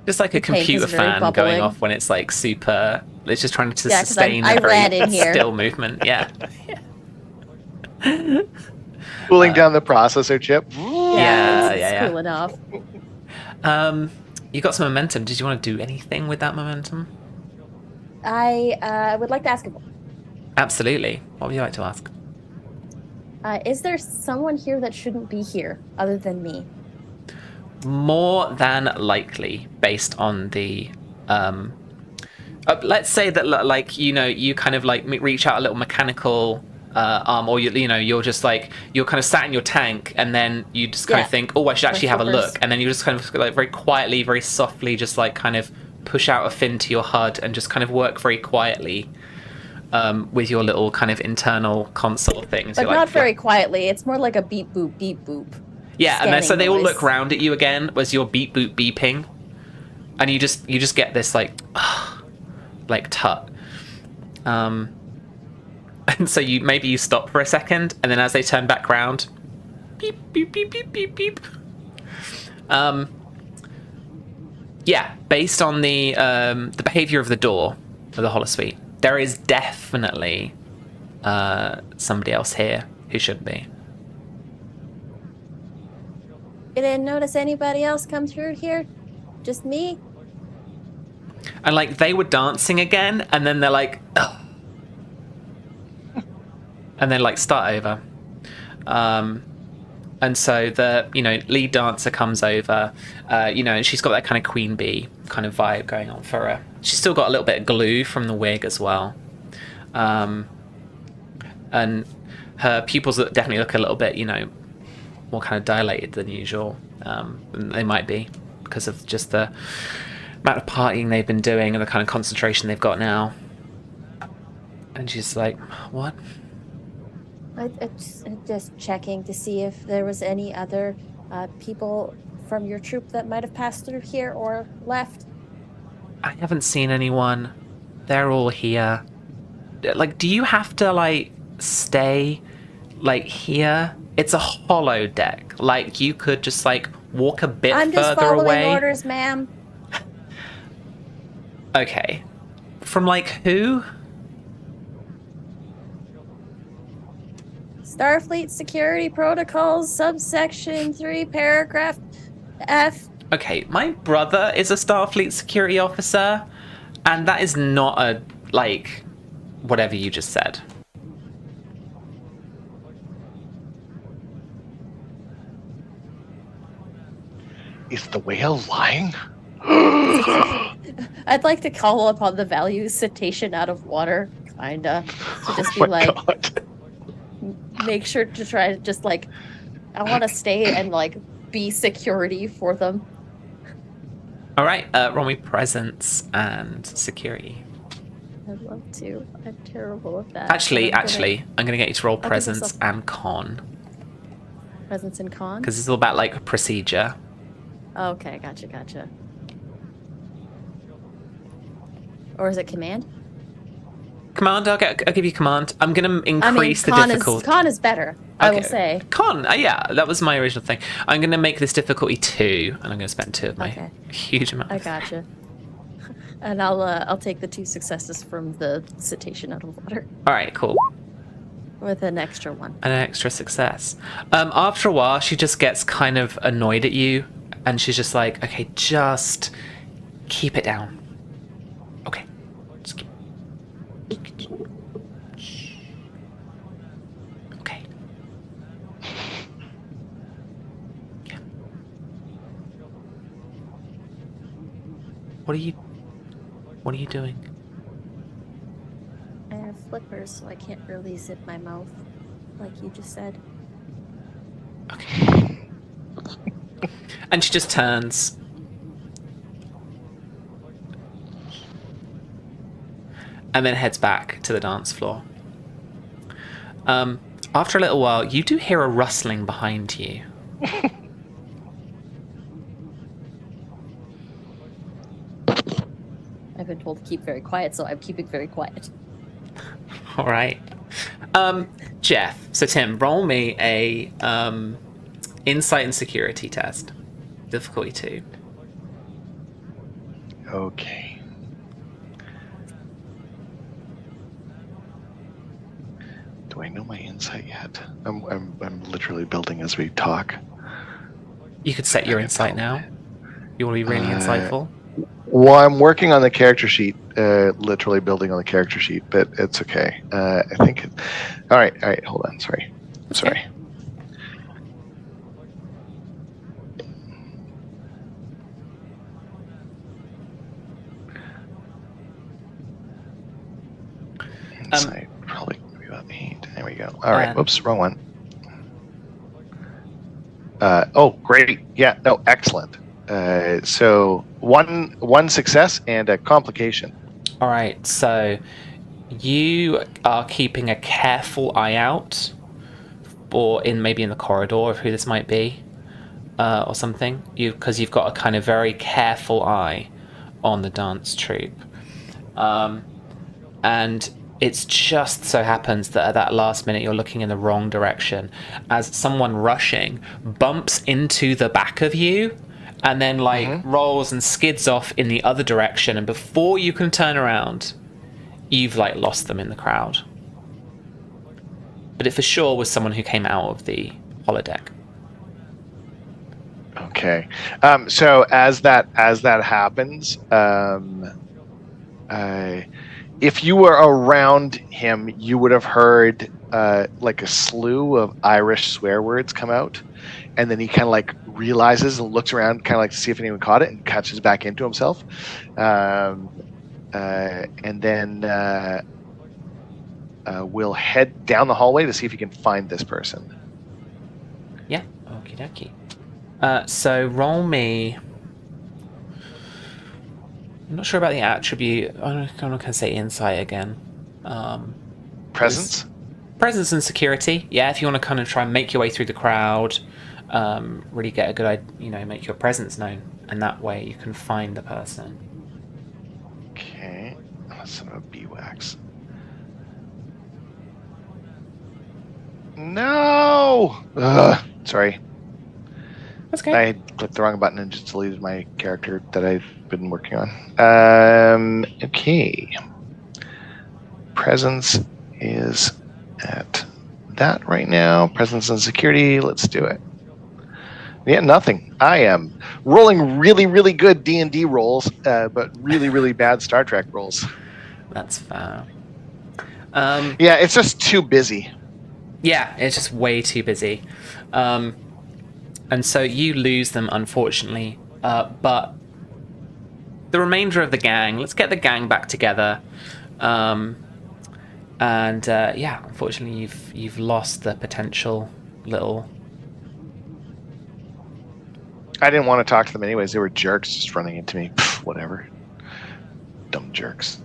Just like a computer fan going off when it's like super. It's just trying to sustain I a very ran in here. still movement. Yeah. Cooling down the processor chip. It's cool enough. You got some momentum. Did you want to do anything with that momentum? I would like to ask him. Absolutely. What would you like to ask? Is there someone here that shouldn't be here other than me? More than likely, based on the let's say that like you kind of like reach out a little mechanical arm, or you're just like, you're kind of sat in your tank, and then you just kind of think, oh, I should actually have a look, and then you just kind of like very quietly, very softly, just like kind of push out a fin to your HUD and just kind of work very quietly with your little kind of internal console things. But not very quietly. It's more like a beep boop, Yeah, and then, so they all noise. look round at you again as your beep boop beeping, and you just get this like tut. And so you stop for a second, and then as they turn back round, beep beep beep beep beep beep. Yeah, based on the behavior of the door of the holosuite, there is definitely somebody else here who shouldn't be. You didn't notice anybody else come through here? Just me? And like they were dancing again, and then they're like, ugh. And then like start over. And so the lead dancer comes over, and she's got that kind of queen bee kind of vibe going on for her. She's still got a little bit of glue from the wig as well, and her pupils definitely look a little bit more kind of dilated than usual. They might be because of just the amount of partying they've been doing and the kind of concentration they've got now. And she's like, what? Just checking to see if there was any other people from your troop that might have passed through here or left. I haven't seen anyone. They're all here. Like, do you have to stay here? It's a hollow deck. Like, you could just walk a bit I'm just further following away. orders, ma'am. Okay. From who? Starfleet Security Protocols, subsection 3, paragraph F. Okay, my brother is a Starfleet security officer, and that is not a, whatever you just said. Is the whale lying? I'd like to call upon the value cetacean out of water, kinda. To just be God. make sure to try to just I want to stay and be security for them. All right, roll me presence and security. I'd love to. I'm terrible at that. Actually, I'm going to get you to roll give presence myself- and con. Presence and con? Because it's all about, procedure. Oh, okay, gotcha. Or is it command? Command, I'll give you command. I'm going to increase the con difficulty. Con is better, I will say. Con, yeah, that was my original thing. I'm going to make this difficulty 2, and I'm going to spend 2 of my huge amount. I gotcha. And I'll take the 2 successes from the cetacean out of water All right, cool. with an extra one. An extra success. After a while, she just gets kind of annoyed at you, and she's just like, okay, just keep it down. Okay. Just keep... Okay. Yeah. What are you doing? I have flippers, so I can't really zip my mouth, like you just said. Okay. And she just turns. And then heads back to the dance floor. After a little while, you do hear a rustling behind you. I've been told to keep very quiet, so I'm keeping very quiet. All right. Jeff, so Tim, roll me a insight and security test. Difficulty 2. Okay. Do I know my insight yet? I'm literally building as we talk. You could set your insight now. You want to be really insightful? Well, I'm working on the character sheet, literally building on the character sheet, but it's okay. I think. All right. Hold on. Sorry. Sorry. Insight, probably gonna be about 8. There we go. All right. Whoops, wrong one. Oh, great. Yeah. No, excellent. So one success and a complication. All right, so you are keeping a careful eye out, or maybe in the corridor of who this might be, or something. Because you've got a kind of very careful eye on the dance troupe, and it's just so happens that at that last minute you're looking in the wrong direction as someone rushing bumps into the back of you and then rolls and skids off in the other direction, and before you can turn around you've lost them in the crowd. But it for sure was someone who came out of the holodeck. Okay. So as that happens, if you were around him, you would have heard a slew of Irish swear words come out, and then he kind of realizes and looks around, kind of to see if anyone caught it, and catches back into himself, and then we'll head down the hallway to see if he can find this person. Yeah. Okie dokie. So roll me. I'm not sure about the attribute. I'm not going to say insight again. Presence? Presence and security. Yeah, if you want to kind of try and make your way through the crowd, really get a good idea, make your presence known, and that way you can find the person. Okay. That's some of beeswax. No! Ugh, sorry. That's okay. I clicked the wrong button and just deleted my character that I've been working on. Okay. Presence is at that right now. Presence and security. Let's do it. Yeah, nothing. I am rolling really, really good D&D rolls, but really, really bad Star Trek rolls. That's fair. Yeah, it's just too busy. Yeah, it's just way too busy. And so you lose them, unfortunately. But the remainder of the gang, let's get the gang back together. Unfortunately, you've lost the potential little. I didn't want to talk to them anyways. They were jerks just running into me. Pff, whatever. Dumb jerks.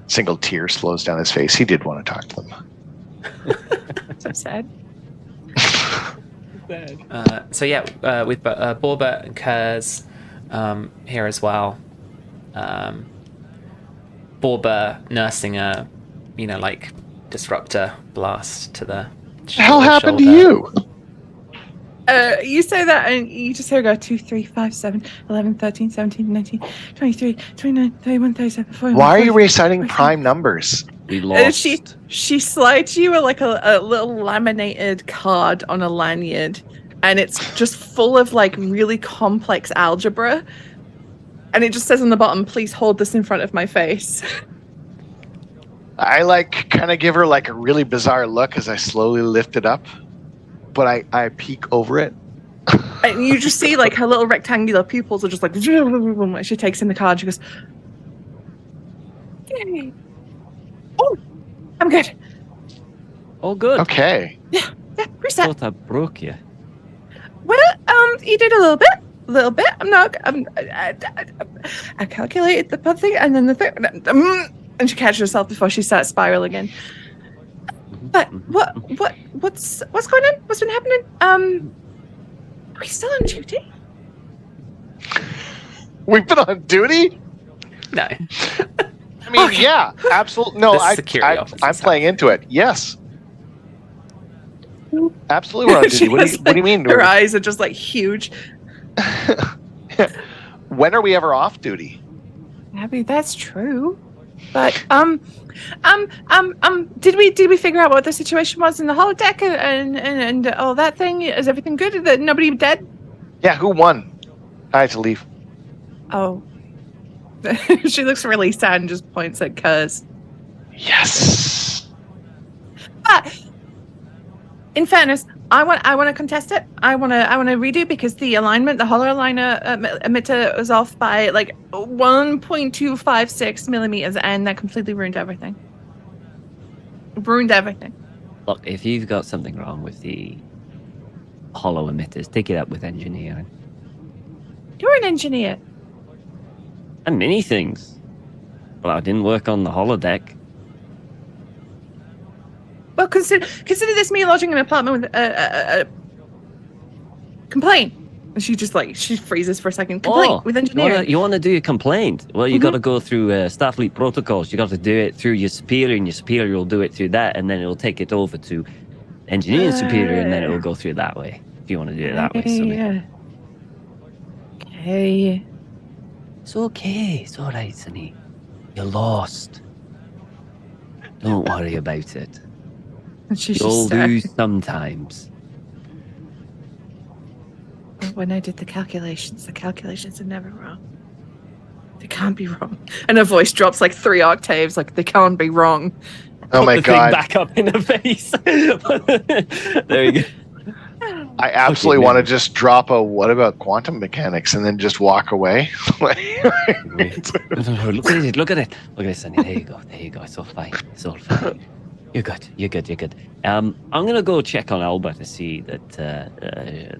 Single tear slows down his face. He did want to talk to them. So sad. With Borba and Kurz here as well. Borba nursing a, disruptor blast to the. What the hell happened to you? You say that and you just hear go 2, 3, 5, 7, 11, 13, 17, 19, 23, 29, 31, 37, 41. Why are you reciting prime numbers? We lost. She slides you a little laminated card on a lanyard, and it's just full of really complex algebra, and it just says on the bottom, "Please hold this in front of my face." I kind of give her a really bizarre look as I slowly lift it up, but I peek over it. And you just see her little rectangular pupils are just as she takes in the card. She goes, "Yay. Oh, I'm good. All good. Okay. Yeah, reset." Thought I broke you. Well, you did a little bit. I calculated the thing, and then the thing, and she catches herself before she starts spiraling again. But what's going on? What's been happening? Are we still on duty? We've been on duty? No. I mean, yeah, absolutely. No, I'm playing into it. Yes. Absolutely, we're on duty. What do you mean? Her eyes are just huge. When are we ever off duty? Abby, that's true. But did we figure out what the situation was in the holodeck and all that thing? Is everything good? Nobody dead? Yeah, who won? I had to leave. Oh. She looks really sad and just points at Kuz. Yes. But in fairness, I want to contest it. I want to redo because the alignment, the holo aligner emitter was off by 1.256 millimeters, and that completely ruined everything. Look, if you've got something wrong with the hollow emitters, take it up with engineering. engineer? And many things. Well, I didn't work on the holodeck. Well, consider this me lodging an apartment with a complaint. And she freezes for a second. Complaint with engineering. You want to do a complaint? Well, you got to go through Starfleet protocols. You got to do it through your superior, and your superior will do it through that, and then it'll take it over to engineering superior, and then it will go through that way. If you want to do it that way, Sonny. Yeah. Okay. It's okay. It's all right, Sonny. You're lost. Don't worry about it. And she's You'll just do sometimes. When I did the calculations are never wrong. They can't be wrong. And her voice drops like 3 octaves, like they can't be wrong. Oh my Put the thing god! back up in her face. There you go. I absolutely Okay, want to just drop a "What about quantum mechanics?" and then just walk away. Look at it. Look at it, Sonny. There you go. It's all fine. You're good. I'm gonna go check on Alba to see that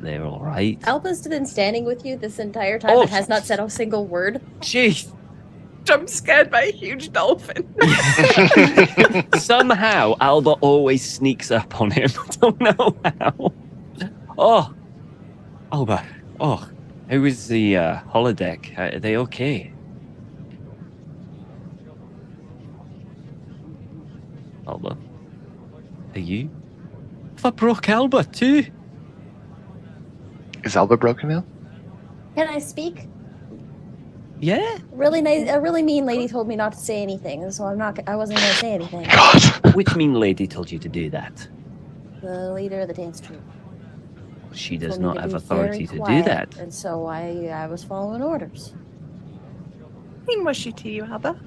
they're all right. Alba's been standing with you this entire time and has not said a single word. Jeez. I'm scared by a huge dolphin. Somehow Alba always sneaks up on him. I don't know how. Oh, Alba. Oh, how was the holodeck? Are they okay? Alba, are you? If I broke Alba too. Is Alba broken now? Can I speak? Yeah. Really nice. A really mean lady told me not to say anything, so I wasn't going to say anything. God. Which mean lady told you to do that? The leader of the dance troupe. She does told me not to have be authority very to do quiet, that. and so I was following orders. mean was she to you, Alba?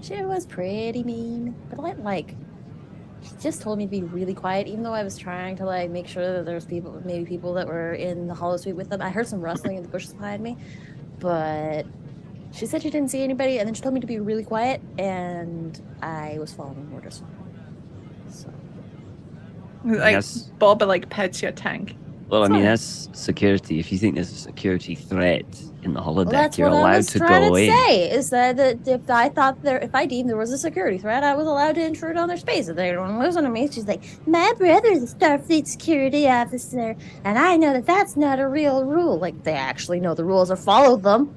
She was pretty mean, but she just told me to be really quiet, even though I was trying to make sure that there's maybe people that were in the hollow suite with them. I heard some rustling in the bushes behind me, but she said she didn't see anybody, and then she told me to be really quiet, and I was following orders. So, Yes. Boba pets your tank. Well, I Sorry. mean, that's security. If you think there's a security threat in the holodeck, that's you're what I allowed was to trying go to in. say. Is that if I deemed there was a security threat, I was allowed to intrude on their space. If they don't listen to me, she's like, my brother's a Starfleet security officer, and I know that that's not a real rule. They actually know the rules or follow them.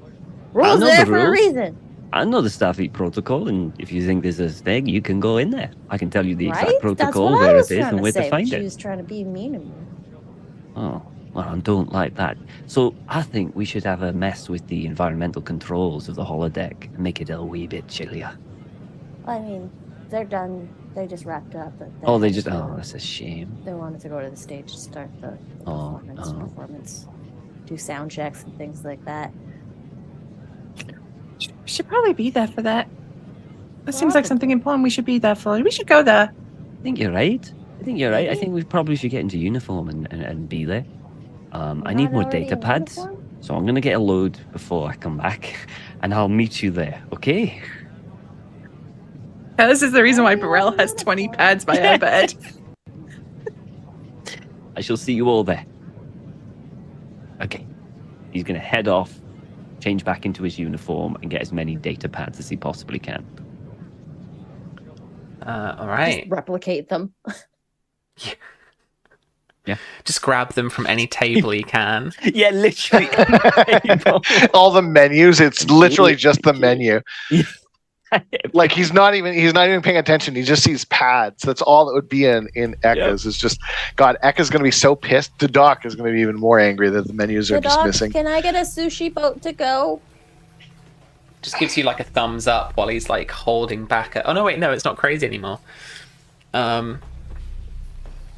Rules know there the for a rules. reason, I know the Starfleet protocol, and if you think there's a thing, you can go in there. I can tell you the right? exact That's protocol, what I where was it is, trying and to where say. to find She it. was trying to be mean to me. Oh, well, I don't like that. So I think we should have a mess with the environmental controls of the holodeck and make it a wee bit chillier. I mean, they're done. They just wrapped up. But Oh, that's a shame. They wanted to go to the stage to start the Oh, performance, do sound checks and things like that. We should probably be there for that. That seems like something important we should be there for. We should go there. I think you're right. I Maybe. think we probably should get into uniform and be there. I We're need not more already data in pads, uniform? so I'm going to get a load before I come back, and I'll meet you there, okay? Yeah, this is the reason why Burrell has 20 pads by her bed. I shall see you all there. Okay. He's going to head off, change back into his uniform, and get as many data pads as he possibly can. All right. Just replicate them. Yeah. Just grab them from any table you can. Yeah, literally. All the menus, it's literally just the menu. He's not even paying attention. He just sees pads. That's all that would be in Ekka's. It's just, God, Ekka's going to be so pissed. The doc is going to be even more angry that the menus are just missing. Can I get a sushi boat to go? Just gives you a thumbs up while he's holding back. Oh no, wait, no, it's not crazy anymore.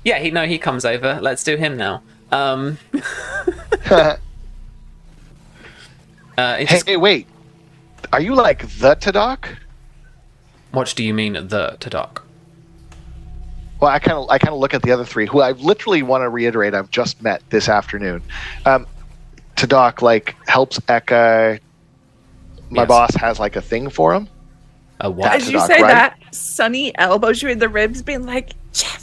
Yeah, he comes over. Let's do him now. Hey, wait. Are you the Tadok? What do you mean, the Tadok? Well, I kind of look at the other three, who I literally want to reiterate I've just met this afternoon. Tadok helps Ekka. My Yes. boss has a thing for him. A what? As you Doc, say right? that, Sonny elbows you in the ribs, being like, Jeff.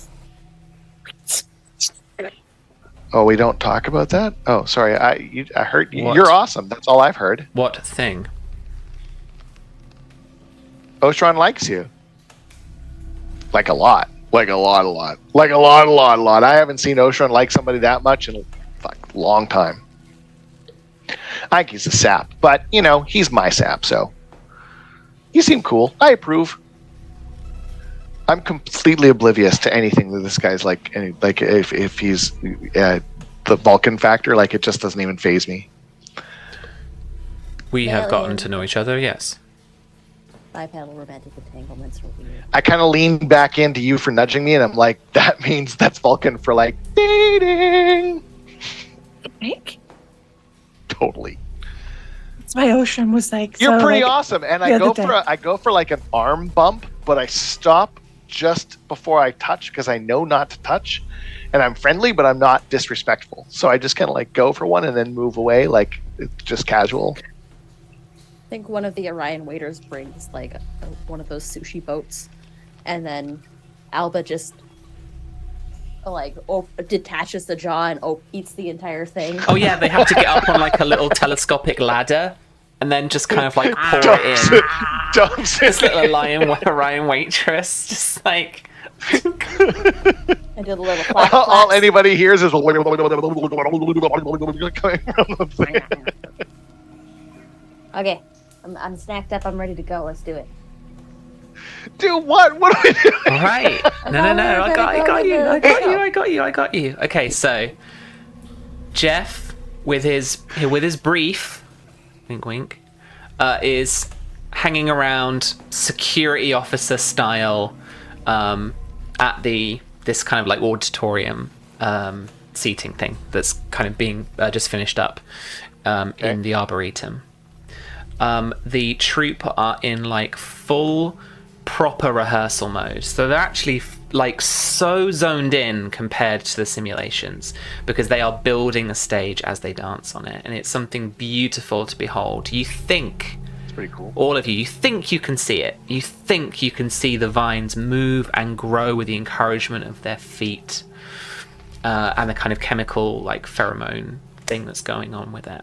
Oh, we don't talk about that? Oh, sorry. I heard What? you're awesome. That's all I've heard. What thing? Oshron likes you. Like a lot. Like a lot. Like a lot. I haven't seen Oshron like somebody that much in a long time. I think he's a sap, but he's my sap, so you seem cool. I approve. I'm completely oblivious to anything that this guy's like. If he's the Vulcan factor, like it just doesn't even faze me. We have gotten to know each other, yes. Bipedal romantic entanglements are weird. I kind of lean back into you for nudging me, and I'm like, that means that's Vulcan for like dating. Nick? Totally. That's why Ocean was like, You're so, pretty like, awesome, and the I go other day. for like an arm bump, but I stop just before I touch because I know not to touch, and I'm friendly, but I'm not disrespectful. So I just kind of like go for one and then move away, like it's just casual. I think one of the Orion waiters brings like one of those sushi boats, and then Alba just like detaches the jaw and eats the entire thing. Oh yeah, they have to get up on like a little telescopic ladder and then just kind of like pour it in. Dumps This little Orion waitress, just like. I did a little flap. All anybody hears is coming from the thing. Okay, I'm snacked up. I'm ready to go. Let's do it. Dude, what? What do we do? All right. No. I got you. Okay, so Jeff, with his brief, wink, wink, is hanging around security officer style at this kind of like auditorium seating thing that's kind of being just finished up in the arboretum. The troupe are in like full proper rehearsal mode, so they're actually like so zoned in compared to the simulations because they are building a stage as they dance on it, and it's something beautiful to behold. You think, It's pretty cool. all of you think you can see it. You think you can see the vines move and grow with the encouragement of their feet and the kind of chemical like pheromone thing that's going on with it.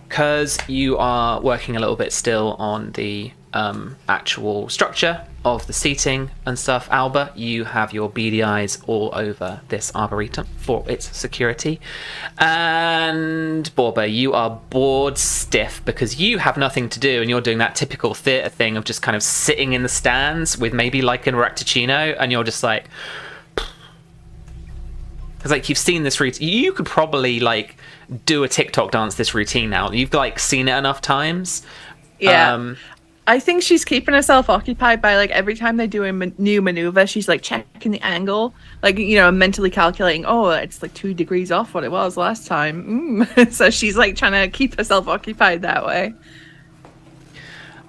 Because you are working a little bit still on the actual structure of the seating and stuff, Alba, you have your beady eyes all over this arboretum for its security. And Borba, you are bored stiff because you have nothing to do and you're doing that typical theatre thing of just kind of sitting in the stands with maybe like an Recticino, and you're just like... Because like you've seen this routine, you could probably like do a TikTok dance this routine now. You've like seen it enough times. Yeah. I think she's keeping herself occupied by like every time they do a new maneuver, she's like checking the angle, like, mentally calculating, oh, it's like 2 degrees off what it was last time. So she's like trying to keep herself occupied that way.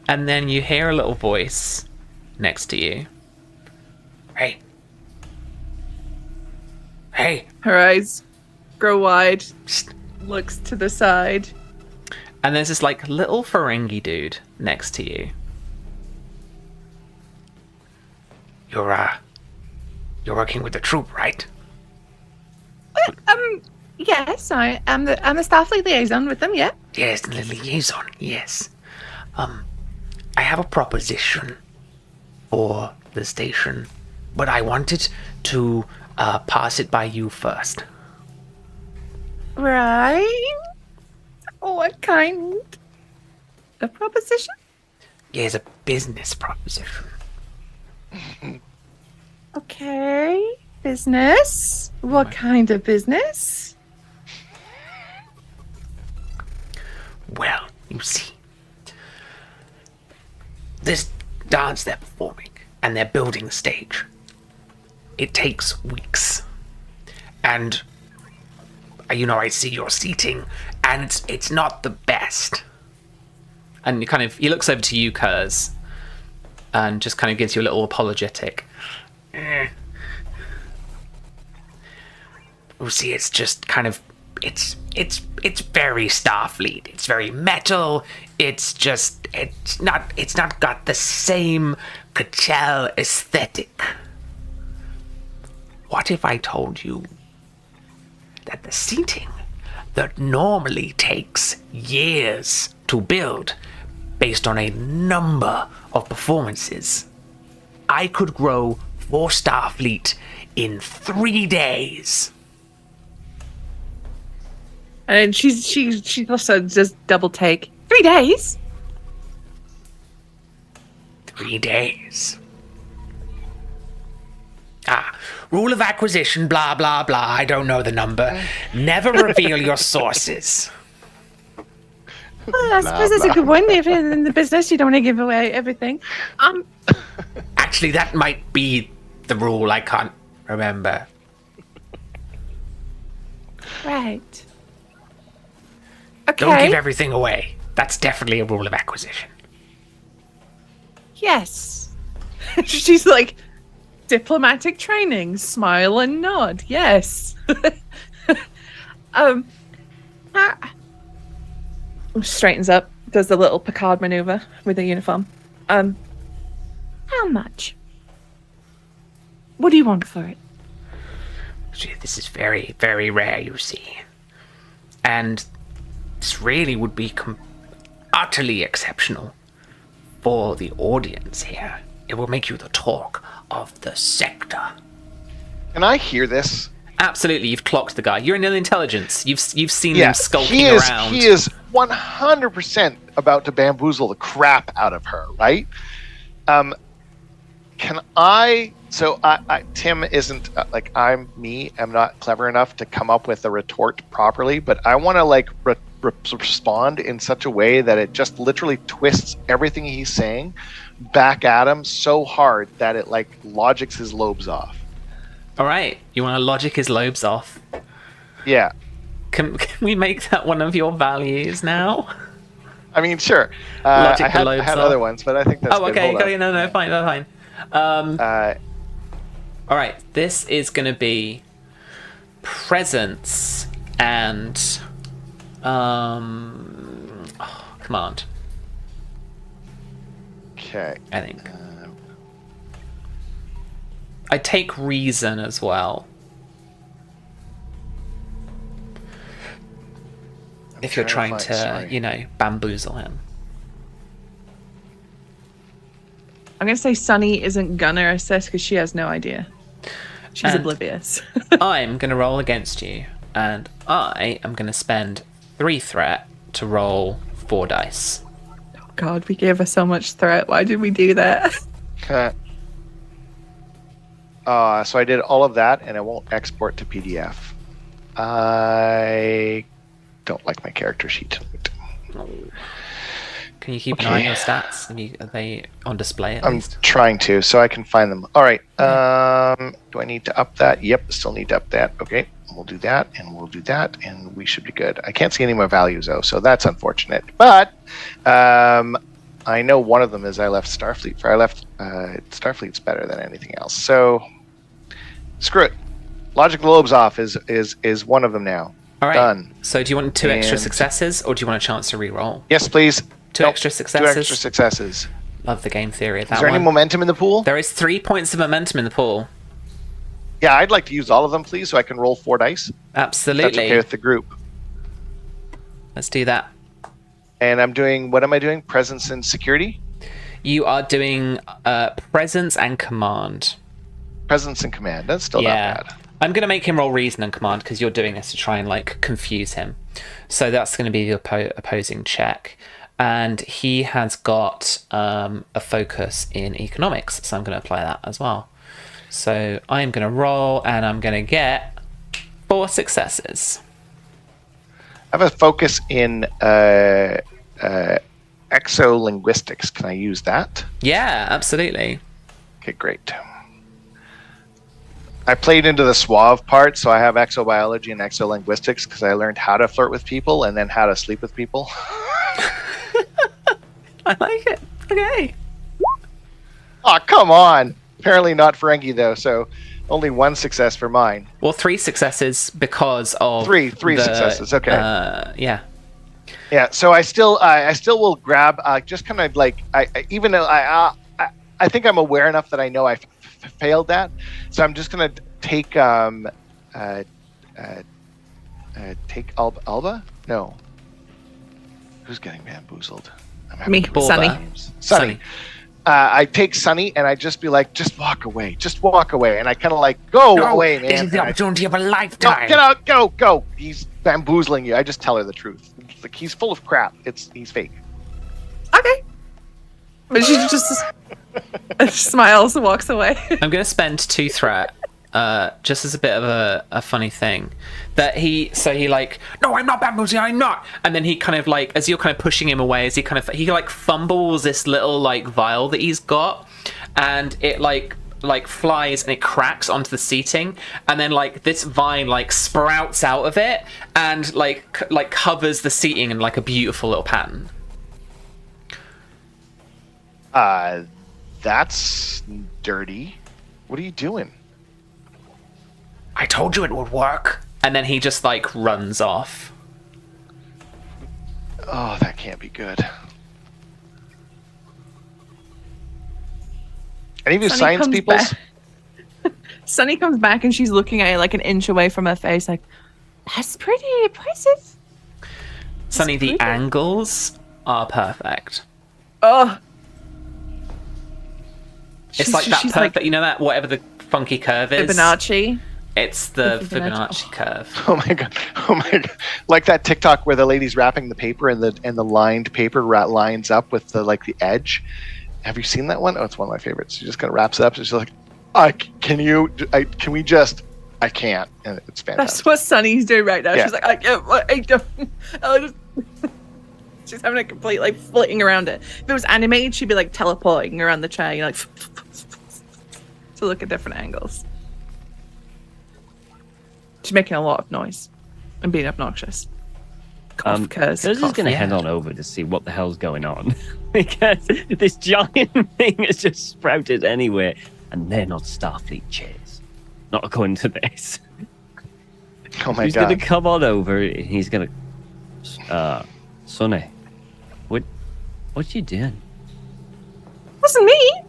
And then you hear a little voice next to you. Hey. Her eyes grow wide, looks to the side. And there's this like little Ferengi dude next to you. You're working with the troop, right? Yes, I'm the Starfleet liaison with them, yeah. Yes, the liaison, yes. I have a proposition for the station, but I wanted to pass it by you first. Right. What kind of proposition? Here's a business proposition. Okay. Business? What kind of business? Well, you see, this dance they're performing, and they're building the stage. It takes weeks. And, I see your seating, and it's not the best. And he looks over to you, Kurz, and just kind of gives you a little apologetic. You see, it's just kind of, it's very Starfleet. It's very metal. It's not got the same Kachel aesthetic What if I told you that the seating that normally takes years to build based on a number of performances, I could grow for Starfleet in 3 days? And she also just double take. 3 days? 3 days. Rule of acquisition, blah, blah, blah. I don't know the number. Never reveal your sources. Well, I suppose that's a good one. If in the business you don't want to give away everything. Actually, that might be the rule. I can't remember. Right. Okay. Don't give everything away. That's definitely a rule of acquisition. Yes. She's like, diplomatic training, smile and nod. Yes. Straightens up, does the little Picard maneuver with the uniform. How much? What do you want for it? Gee, this is very, very rare, you see. And this really would be utterly exceptional for the audience here. It will make you the talk of the sector. Can I hear this? Absolutely, you've clocked the guy. You're in intelligence. You've seen them skulking around. He is 100% about to bamboozle the crap out of her, right? Can I? So Tim isn't I'm not clever enough to come up with a retort properly, but I want to respond in such a way that it just literally twists everything he's saying back at him so hard that it logics his lobes off. All right, you want to logic his lobes off? Yeah. Can we make that one of your values now? I mean, sure. Logic I had other ones, but I think that's good. Okay. Hold on. No, fine. All right, this is going to be presence and command. Okay. I think. I take reason as well. If you're trying to bamboozle him. I'm going to say Sunny isn't gonna assist because she has no idea. She's And oblivious. I'm going to roll against you, and I am going to spend 3 threat to roll 4 dice. Oh God, we gave her so much threat. Why did we do that? So I did all of that, and it won't export to PDF. I don't like my character sheet. Can you keep an eye on your stats? Are they on display at I'm least? trying to, so I can find them. All right. Do I need to up that? Yep, still need to up that. Okay, we'll do that, and we'll do that, and we should be good. I can't see any more values, though, so that's unfortunate. But I know one of them is I left Starfleet. Starfleet's better than anything else. So screw it. Logic lobes off is one of them now. All right. Done. So do you want 2 extra And- successes, or do you want a chance to re-roll? Yes, please. 2 extra successes? 2 extra successes. Love the game theory of that Is there one. any momentum in the pool? There is 3 points of momentum in the pool. Yeah, I'd like to use all of them, please, so I can roll 4 dice. Absolutely. That's okay with the group. Let's do that. And what am I doing? Presence and security? You are doing presence and command. Presence and command. That's still not bad. I'm going to make him roll reason and command because you're doing this to try and confuse him. So that's going to be the opposing check. And he has got a focus in economics, so I'm going to apply that as well. So I'm going to roll, and I'm going to get 4 successes. I have a focus in exolinguistics. Can I use that? Yeah, absolutely. Okay, great. I played into the suave part, so I have exobiology and exolinguistics because I learned how to flirt with people and then how to sleep with people. I like it. Okay. Oh, come on. Apparently not Ferengi, though, so only 1 success for mine. Well, 3 successes because of Three successes, okay. Yeah. Yeah, so I still will grab, just kind of even though I think I'm aware enough that I know I failed that, so I'm just gonna take take Alba? No. Who's getting bamboozled? I'm having Me, trouble with Sunny. names. Sunny. I take Sunny and I just be like, just walk away, and I kind of like go away, man. This is the And I- opportunity of a No, lifetime. get out, go. He's bamboozling you. I just tell her the truth. Like, he's full of crap. He's fake. Okay. But she just smiles and walks away. I'm going to spend 2 threat, just as a bit of a funny thing. That he like, No, I'm not bamboozling. I'm not. and then he kind of like, as you're kind of pushing him away, as he like fumbles this little like vial that he's got, and it like flies and it cracks onto the seating, and then like this vine like sprouts out of it and like covers the seating in like a beautiful little pattern. That's dirty. What are you doing? I told you it would work. And then he just like runs off. Oh, that can't be good. Any of you Sunny science comes people? back. Sunny comes back and she's looking at it like an inch away from her face, like, that's pretty impressive. Sonny, the pretty. angles are perfect. Oh. It's like that she's perfect, you know that whatever the funky curve is. Fibonacci. It's the The Fibonacci. Fibonacci curve. Oh my god! Like that TikTok where the lady's wrapping the paper and the lined paper lines up with the edge. Have you seen that one? Oh, it's one of my favorites. She just kind of wraps it up. So she's like, I can't. And it's fantastic. That's what Sunny's doing right now. Yeah. She's like, I can't. I don't. I'll just... She's having a complete flitting around it. If it was animated, she'd be like teleporting around the chair, to look at different angles. She's making a lot of noise and being obnoxious. Cough, curse, Curse is cough. going to head on over to see what the hell's going on. Because this giant thing has just sprouted anywhere. And they're not Starfleet chairs. Not according to this. Oh my He's god! going to come on over. He's going to... Sonny, what you doing? Wasn't me.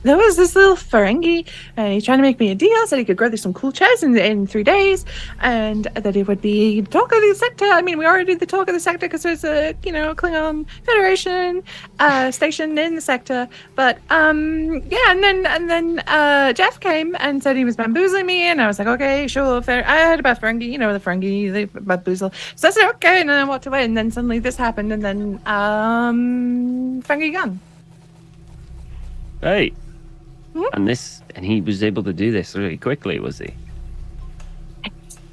There was this little Ferengi, and he's trying to make me a deal. Said he could grow some cool chairs in 3 days, and that it would be the talk of the sector. I mean, we already did the talk of the sector because there's a Klingon Federation station in the sector. But yeah, and then Jeff came and said he was bamboozling me, and I was like, okay, sure, fair. I heard about Ferengi, the Ferengi, they bamboozle. So I said, okay, and then I walked away, and then suddenly this happened, and then Ferengi gone. Right. And he was able to do this really quickly, was he?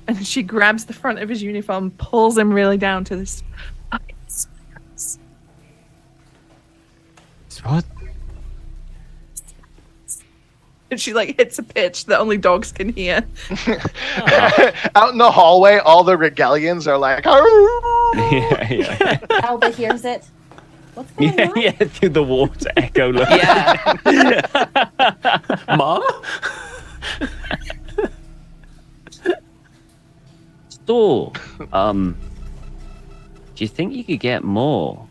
And she grabs the front of his uniform, pulls him really down to this fucking spirits. What? And she hits a pitch that only dogs can hear. Out in the hallway, all the regalians are like, yeah. Alba hears it. What's going Yeah, on? yeah, through the water echo. Look. Yeah. Mom? So, do you think you could get more?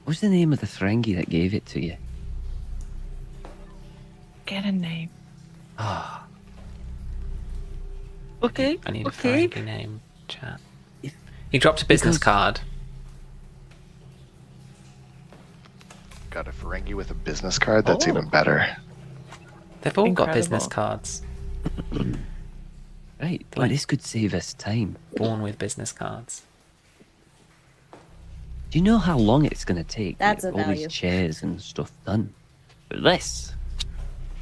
What's the name of the Ferengi that gave it to you? Get a name. Okay. I need a okay. Ferengi name, chat. He dropped a business card. got a Ferengi with a business card. That's Oh. even better. They've all got Incredible. business cards. Right. Well, this could save us time. Born with business cards. Do you know how long it's going to take That's to a get all value. these chairs and stuff done? But this,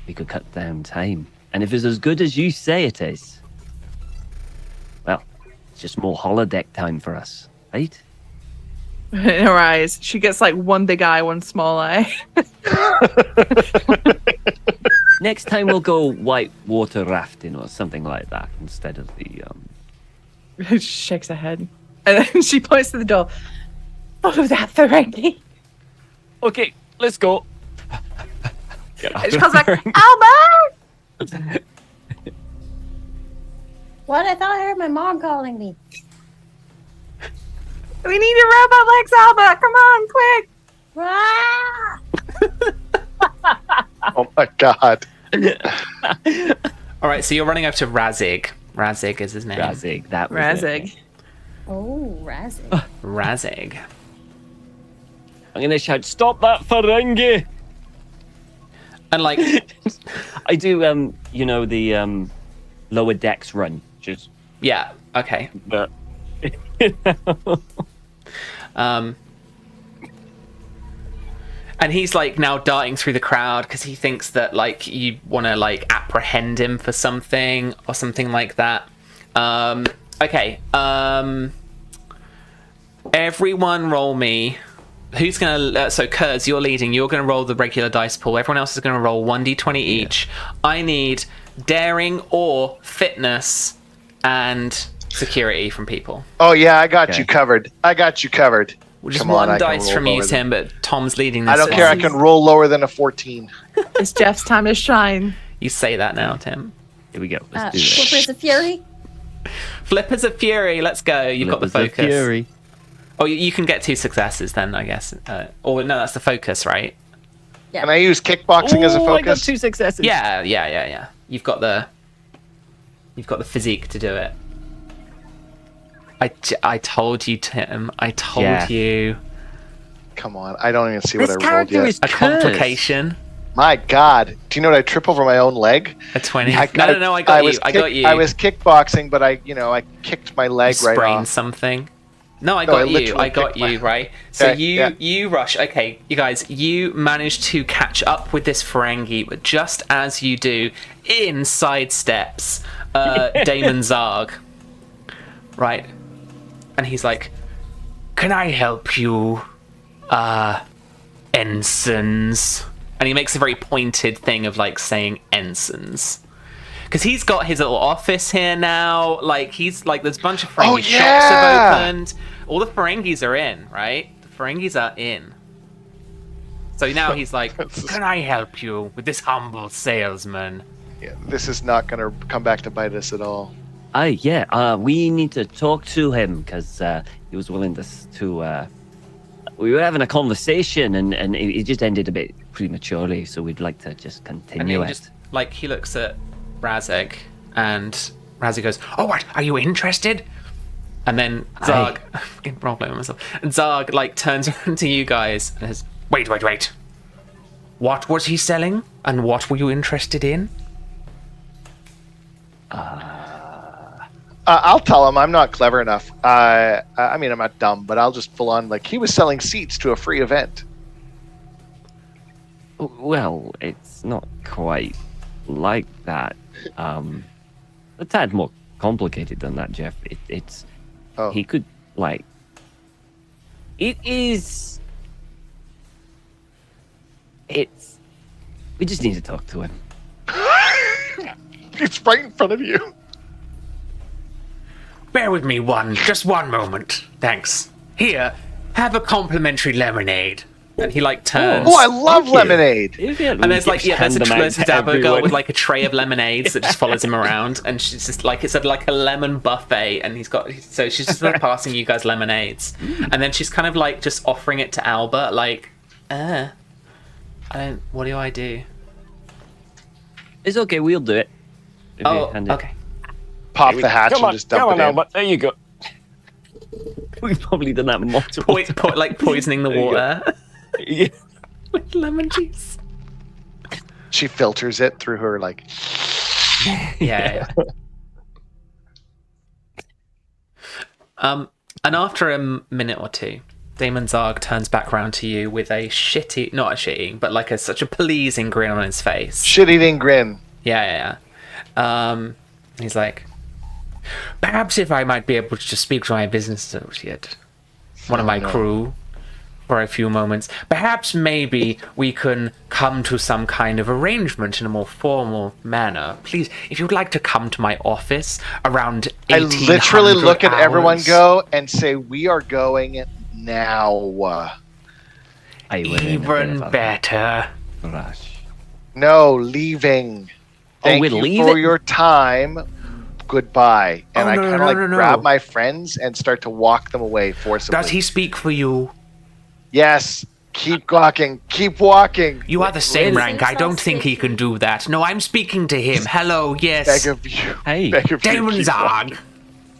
we could cut down time. And if it's as good as you say it is, well, it's just more holodeck time for us, right? In her eyes, she gets one big eye, one small eye. Next time we'll go white water rafting or something like that instead of the She shakes her head. And then she points to the door. Follow that Ferengi. Okay, let's go. And she calls back, Albert! What? I thought I heard my mom calling me. We need your robot legs, Albert! Come on, quick! Ah! Oh my god. All right, so you're running over to Razig. Razig is his name. Razig, that was Razig. it. Oh, Razzie. Razig. I'm gonna shout, "Stop that Ferengi!" And like, I do, the lower decks run. Just, yeah, okay. but And he's like now darting through the crowd because he thinks that like you want to like apprehend him for something or something like that. Okay. Everyone roll me. Who's gonna? So Kurz, you're leading. You're gonna roll the regular dice pool. Everyone else is gonna roll 1d20 each. I need daring or fitness and security from people. Oh yeah, I got Okay. you covered. Just Come on, one I can dice roll from you, lower than- Tim, but Tom's leading this. I don't one. care. I can roll lower than a 14. It's Jeff's time to shine. You say that now, Tim. here we go. Let's do this. Flippers of Fury. Flippers of Fury. Let's go. You've got the Flippers of focus. Fury. Oh, you can get 2 successes then, I guess. Or no, that's the focus, right? Can I use kickboxing as a Oh, I got focus? 2 successes. Yeah. You've got the physique to do it. I told you, Tim. I told Yeah. you. Come on, I don't even see This what I rolled character yet. is A cursed. complication. My God, do you know what? I trip over my own leg. A 20. I No, I got you. I got you. I was kickboxing, but I kicked my leg You right sprained off. something. No, I No, I got you. literally I got kicked you, my- right? So Okay, you rush. Okay, you guys, you manage to catch up with this Ferengi, but just as you do, in sidesteps Damon Zarg. Right? And he's like, Can I help you, ensigns? and he makes a very pointed thing of like saying ensigns. Because he's got his little office here now. Like, he's like, there's a bunch of Ferengi Oh, shops yeah! have opened. All the Ferengis are in, right? The Ferengis are in. So now he's like, Can I help you with this humble salesman? Yeah, this is not going to come back to bite us at all. We need to talk to him because he was willing to. We were having a conversation and it just ended a bit prematurely, so we'd like to just and continue he it. just, like, he looks at Razig, and Razig goes, Oh, what? Are you interested? and then Zarg, I'm getting role-playing with myself, and Zarg, like, turns around to you guys and says, Wait. What was he selling? And what were you interested in? I'll tell him I'm not clever enough. I mean, I'm not dumb, but I'll just full on like he was selling seats to a free event. Well, it's not quite like that. A tad more complicated than that, Jeff. It's Oh. he could like. It is. It's. We just need to talk to him. It's right in front of you. Bear with me just one moment. Thanks. Here, have a complimentary lemonade. and he, like, turns. Oh, I love Thank you. lemonade. And there's like, yeah, there's a Dabo girl with like a tray of lemonades that just follows him around, and she's just like, it's like a lemon buffet, and so she's just like passing you guys lemonades, and then she's kind of like just offering it to Albert, like, what do I do? It's okay, we'll do it. If you Oh, hand it. okay. Pop the hatch and just dump it in. Albert. There you go. We've probably done that multiple times. Like poisoning the There you go. water Yeah. with lemon juice. She filters it through her like. Yeah. And after a minute or two, Damon Zarg turns back round to you with a not a shitty, but like such a pleasing grin on his face. Shit-eating grin. Yeah. He's like, Perhaps if I might be able to speak to my business associate, one of my no. crew, for a few moments. Perhaps maybe we can come to some kind of arrangement in a more formal manner. Please, if you'd like to come to my office around 1800 I literally look at everyone hours, go and say, "We are going now." I went in a bit Even of a better. rush. No, leaving. Thank we're you leaving? for your time. Goodbye. And Oh, I no, kind of no, like no, no. grab my friends and start to walk them away forcibly. Does he speak for you? Yes. Keep walking. Keep walking. You are the same Really? rank. I don't think he can do that. No, I'm speaking to him. Hello, yes. Beg of you. Hey. Beg of you. Damon keep walking. Zarg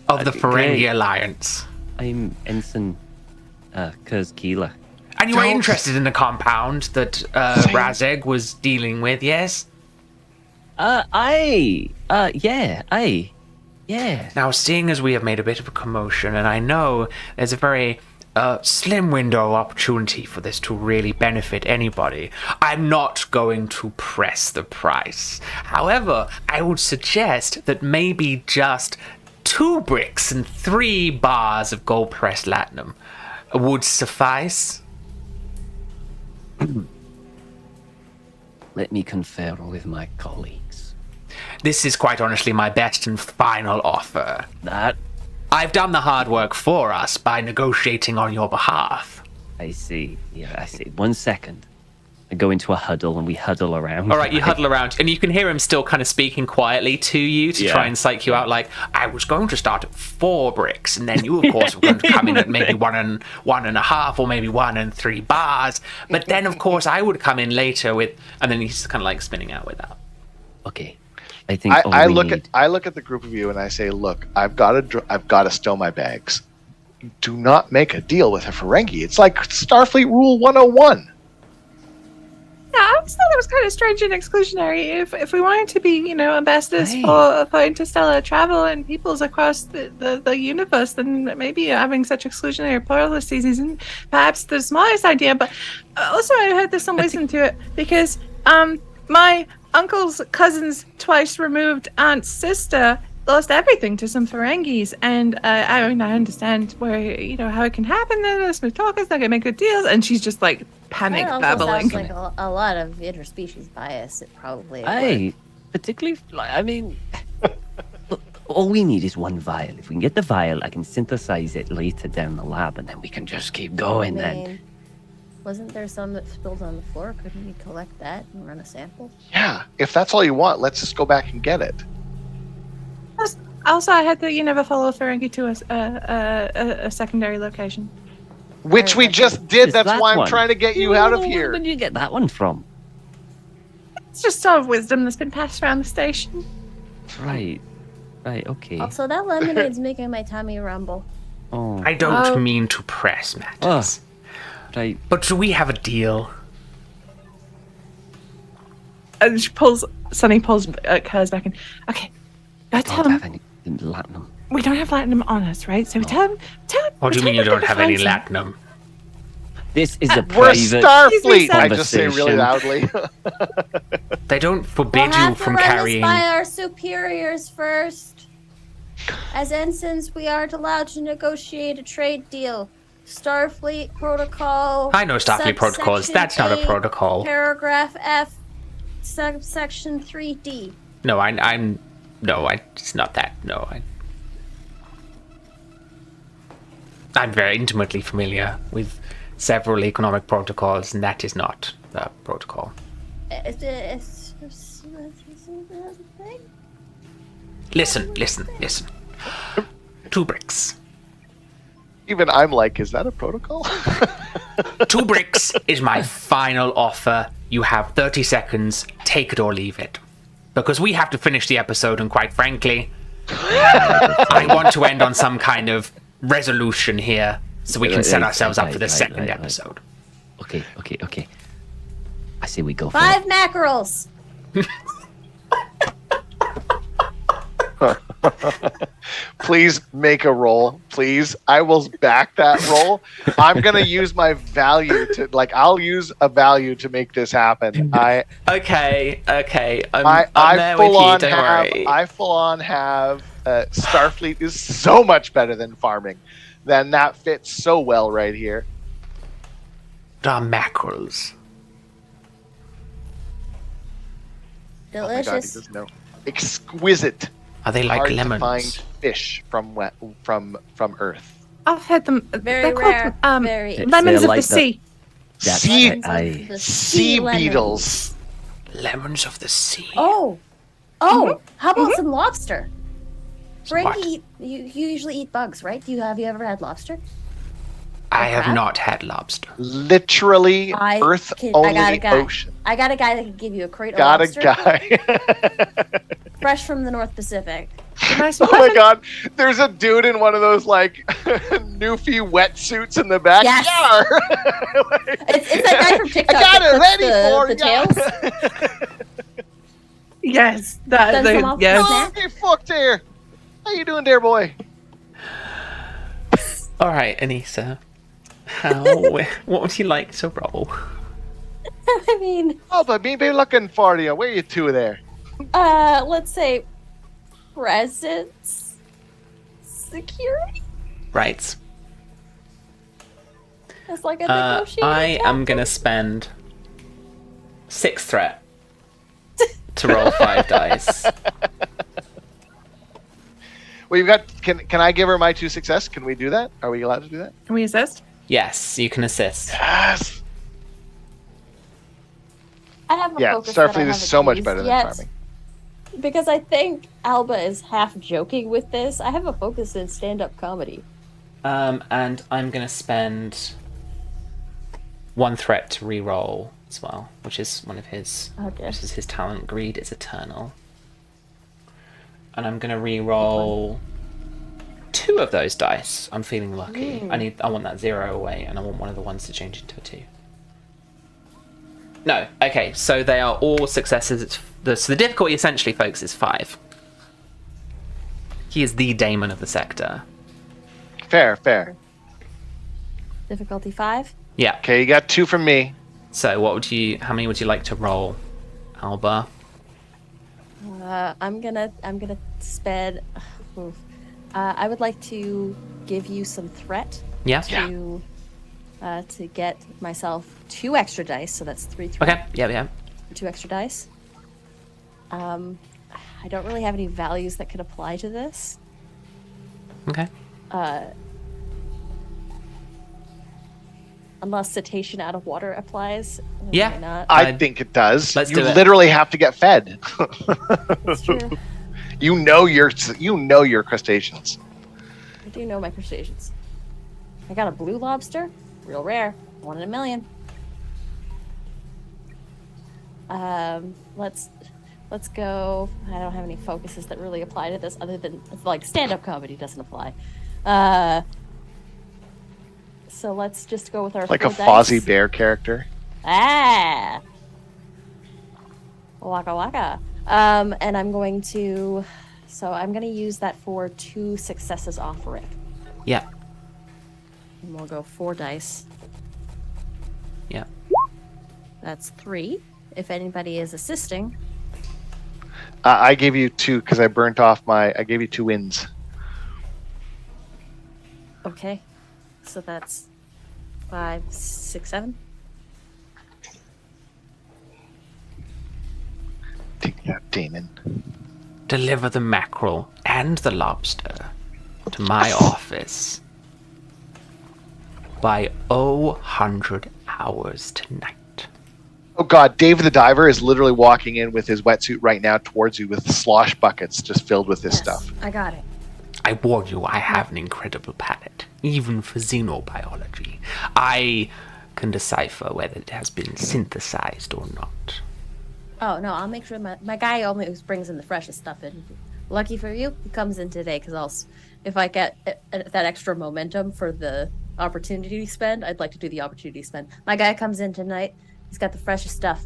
of the Ferengi great. Alliance. I'm Ensign Keeler. And you are Don't- interested in the compound that Razeg was dealing with, yes? Yeah. Now, seeing as we have made a bit of a commotion, and I know there's a very slim window of opportunity for this to really benefit anybody, I'm not going to press the price. However, I would suggest that maybe just 2 bricks and 3 bars of gold-pressed latinum would suffice. Let me confer with my colleagues. This is quite honestly my best and final offer. That I've done the hard work for us by negotiating on your behalf. I see. Yeah, I see. 1 second. I go into a huddle and we huddle around. All right, you huddle around, and you can hear him still kind of speaking quietly to you to try and psych you out. Like, I was going to start at 4 bricks, and then you, of course, were going to come in at maybe 1.5, or maybe 1 and 3 bars. But then, of course, I would come in later with, and then he's kind of like spinning out with that. Okay. I think I look at the group of you and I say, look, I've got to stow my bags. Do not make a deal with a Ferengi. It's like Starfleet Rule 101. Yeah, I always thought it was kind of strange and exclusionary. If we wanted to be, ambassadors for interstellar travel and peoples across the universe, then maybe having such exclusionary policies isn't perhaps the smartest idea. But also, I heard there's some wisdom to it because my uncle's cousin's twice removed aunt's sister lost everything to some Ferengis, and I understand where how it can happen. They're smooth talkers, they can make good deals, and she's just like panic babbling. Sounds like a lot of interspecies bias. It probably. Particularly, look, all we need is 1 vial. If we can get the vial, I can synthesize it later down the lab, and then we can just keep going. Then Wasn't there some that spilled on the floor? Couldn't we collect that and run a sample? Yeah, if that's all you want, let's just go back and get it. Also, I heard that you never follow Ferengi to a secondary location. Which we just did. Is That's that why I'm one? trying to get you out of Where here. did you get that one from? It's just sort of wisdom that's been passed around the station. Right, okay. Also, that lemonade's making my tummy rumble. Oh, I don't mean to press matters. right. But do we have a deal? And Sunny pulls Curse back in. Okay, go tell Don't have him any latinum. we don't have platinum on us, right? So tell him. What do you mean you don't have any latinum? This is a We're private Starfleet. I just say really conversation. loudly. They don't forbid We'll you have to from run carrying. this by our superiors first. As ensigns, we aren't allowed to negotiate a trade deal. Starfleet protocol. I know Starfleet protocols. That's not a subsection A, protocol. Paragraph F, subsection 3D. No, it's not that. No, I'm very intimately familiar with several economic protocols, and that is not a protocol. It's Listen. 2 bricks. Even I'm like, is that a protocol? 2 bricks is my final offer. You have 30 seconds. Take it or leave it. Because we have to finish the episode, and quite frankly, I want to end on some kind of resolution here so we can set ourselves up for the second episode. Okay. I say we go for 5 it. mackerels. Please make a roll. Please. I will back that roll. I'm going to use my value to, I'll use a value to make this happen. Okay. I'm I there with full you. on Don't have, worry. I full on have, Starfleet is so much better than farming. Then that fits so well right here. The mackerels. Oh my God, he Delicious. doesn't know. Exquisite. Are they like Hard lemons? to find fish from Earth. I've heard them. Very they're rare. called Very. lemons They're of like the sea. That's Sea- right, aye. The Sea lemons. beetles. Lemons of the sea. Oh, how about some lobster? What? Ferengi, you usually eat bugs, right? Have you ever had lobster? I have crab? not had lobster. Literally I earth can- I got a only guy. ocean. I got a guy that can give you a crate of Got a lobster, guy. fresh from the North Pacific. Nice Oh my god, there's a dude in one of those like newfie wetsuits in the back. Yes. Yar! It's that guy from TikTok. I got that it puts ready the for tails. you. Yes, Does come off the yes. snap? Oh, get fucked there. How you doing there, boy? All right, Anissa. What would you like to roll? I mean, Oh, but me be looking for you. Where you two there? let's say presence, security. Right. It's like a I negotiating. am going to spend 6 threat to roll 5 dice. Well, you've got. Can I give her my 2 success? Can we do that? Are we allowed to do that? Can we assist? Yes, you can assist. Yes. I have a Yeah, focus that I Starfleet is haven't so much used better than yet, farming. because I think Alba is half joking with this. I have a focus in stand-up comedy. And I'm going to spend 1 threat to re-roll as well, which is one of his. Okay. Which is his talent. Greed is eternal. And I'm going to re-roll 2 of those dice. I'm feeling lucky. I want that 0 away, and I want one of the ones to change into a 2. No, okay, so they are all successes. So the difficulty essentially, folks, is 5. He is the daemon of the sector. Fair. Difficulty 5. Yeah. Okay, you got 2 from me. So how many would you like to roll, Alba? I'm gonna spend. I would like to give you some threat Yeah. to get myself 2 extra dice. So that's 3. Okay. Yeah. 2 extra dice. I don't really have any values that could apply to this. Okay. Unless cetacean out of water applies. Yeah. Maybe not. I think it does. Let's you do it. literally have to get fed. That's true. You know your crustaceans. I do know my crustaceans. I got a blue lobster, real rare, 1 in a million. Let's go. I don't have any focuses that really apply to this, other than like stand-up comedy doesn't apply. So let's just go with our Like a full dice. Fozzie Bear character. Ah, waka waka. And I'm going to. So I'm going to use that for 2 successes off rip. Yeah. And we'll go 4 dice. Yeah. That's 3. If anybody is assisting. I gave you 2 because I burnt off I gave you 2 wins. Okay. So that's 5, 6, 7. Take that, Damon. Deliver the mackerel and the lobster to my office by 100 hours tonight. Oh god, Dave the Diver is literally walking in with his wetsuit right now towards you with slosh buckets just filled with this stuff. I got it. I warn you, I have an incredible palate, even for xenobiology. I can decipher whether it has been synthesized or not. Oh, no, I'll make sure my guy always brings in the freshest stuff in. Lucky for you, he comes in today, because if I get that extra momentum for the opportunity spend, I'd like to do the opportunity spend. My guy comes in tonight. He's got the freshest stuff.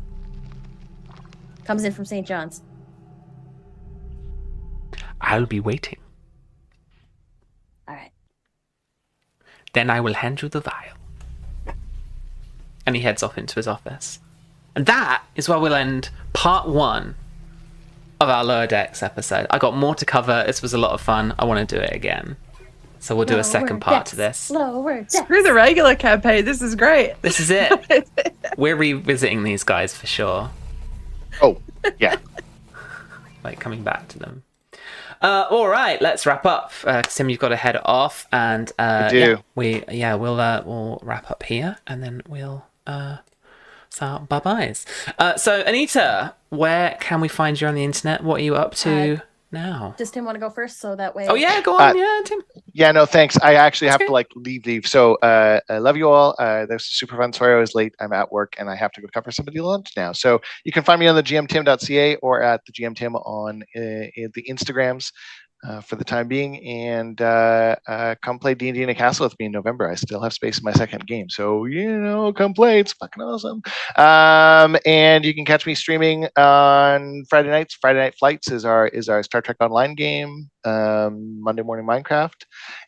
Comes in from St. John's. I'll be waiting. All right. Then I will hand you the vial. And he heads off into his office. And that is where we'll end part 1 of our Lower Decks episode. I got more to cover. This was a lot of fun. I want to do it again. So we'll do a second part to this. Lower decks. Screw the regular campaign. This is great. This is it. We're revisiting these guys for sure. Oh, yeah. Like coming back to them. All right, let's wrap up. Tim, you've got to head off, and I do. We'll wrap up here, and then we'll start bye byes. So Anita, where can we find you on the internet? What are you up to? now? Does Tim want to go first? So that way. Oh yeah, go on. Yeah, Tim. Yeah, no, thanks. I actually have Okay. to leave. So I love you all. This was super fun. Sorry I was late. I'm at work and I have to go cover somebody lunch now. So you can find me on the gmtim.ca or at the gmtim on the Instagrams for the time being. And come play D&D in a castle with me in November. I still have space in my second game. So, come play. It's fucking awesome. And you can catch me streaming on Friday nights. Friday Night Flights is our Star Trek Online game. Monday Morning Minecraft.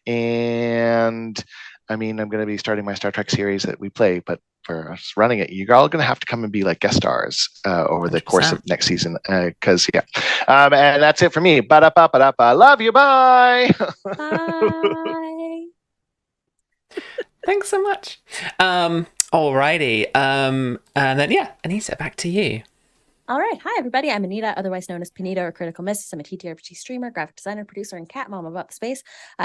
And I'm going to be starting my Star Trek series that we play, but for us running it, you're all going to have to come and be like guest stars over the course of next season. Because and that's it for me. Ba-da-ba-ba-da-ba. Love you. Bye. Bye. Thanks so much. Alrighty. And then Anita, back to you. All right. Hi, everybody. I'm Anita, otherwise known as Panita or Critical Miss. I'm a TTRPG streamer, graphic designer, producer, and cat mom about the space.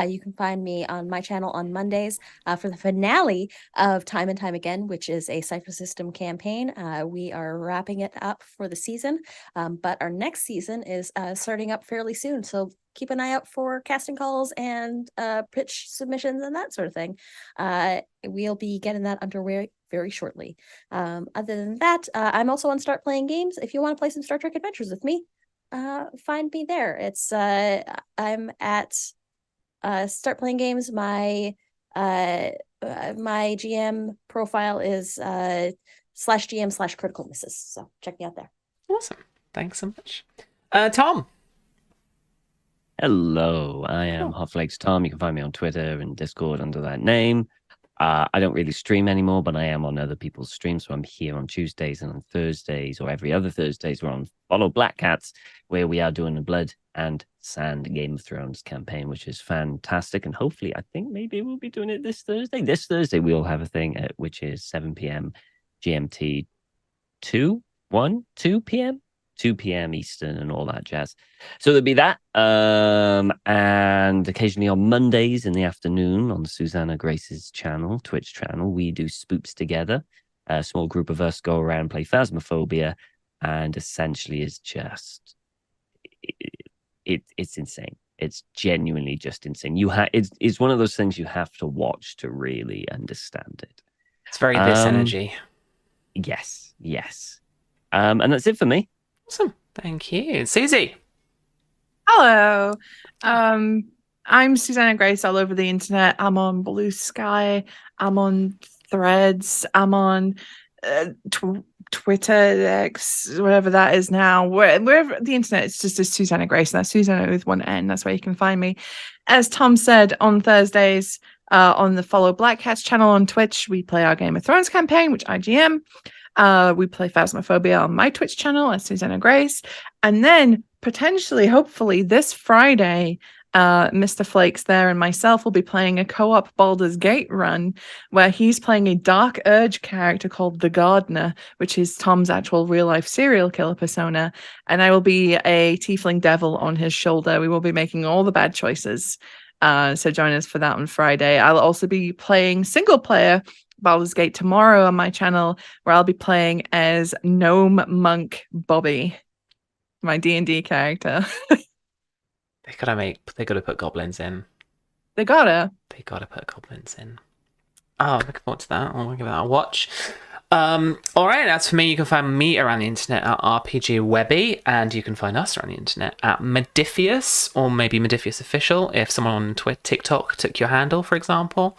You can find me on my channel on Mondays for the finale of Time and Time Again, which is a Cypher System campaign. We are wrapping it up for the season, but our next season is starting up fairly soon. So keep an eye out for casting calls and pitch submissions and that sort of thing. We'll be getting that underway very shortly. Other than that, I'm also on Start Playing Games. If you want to play some Star Trek Adventures with me, find me there. It's I'm at Start Playing Games. My GM profile is /GM/Critical Misses. So check me out there. Awesome. Thanks so much. Tom. Hello, I am Hot Flakes Tom. You can find me on Twitter and Discord under that name. I don't really stream anymore, but I am on other people's streams. So I'm here on Tuesdays and on Thursdays, or every other Thursdays, we're on Follow Black Cats, where we are doing a Blood and Sand Game of Thrones campaign, which is fantastic. And hopefully, I think maybe we'll be doing it this Thursday. This Thursday, we'll have a thing which is 7 p.m. GMT, 2 p.m. 2 p.m. Eastern and all that jazz. So there'll be that. And occasionally on Mondays in the afternoon on Susanna Grace's channel, Twitch channel, we do spoops together. A small group of us go around, play Phasmophobia, and essentially is just... It's insane. It's genuinely just insane. It's one of those things you have to watch to really understand it. It's very this energy. Yes. And that's it for me. Awesome. Thank you. Susie. Hello. I'm Susanna Grace all over the internet. I'm on Blue Sky. I'm on Threads. I'm on Twitter, X, whatever that is now. Wherever the internet, it's just as Susanna Grace. And that's Susanna with one N. That's where you can find me. As Tom said, on Thursdays, on the Follow Black Cats channel on Twitch, we play our Game of Thrones campaign, which I GM. We play Phasmophobia on my Twitch channel as Susanna Grace. And then potentially, hopefully, this Friday, Mr. Flakes there and myself will be playing a co-op Baldur's Gate run where he's playing a Dark Urge character called The Gardener, which is Tom's actual real-life serial killer persona. And I will be a tiefling devil on his shoulder. We will be making all the bad choices. So join us for that on Friday. I'll also be playing single player Baldur's Gate tomorrow on my channel, where I'll be playing as Gnome Monk Bobby, my D&D character. They gotta put goblins in. They gotta put goblins in. Oh, looking forward to that. I'll give that a watch. All right, as for me, you can find me around the internet at RPG Webby, and you can find us around the internet at Modiphius, or maybe Modiphius Official, if someone on TikTok took your handle, for example.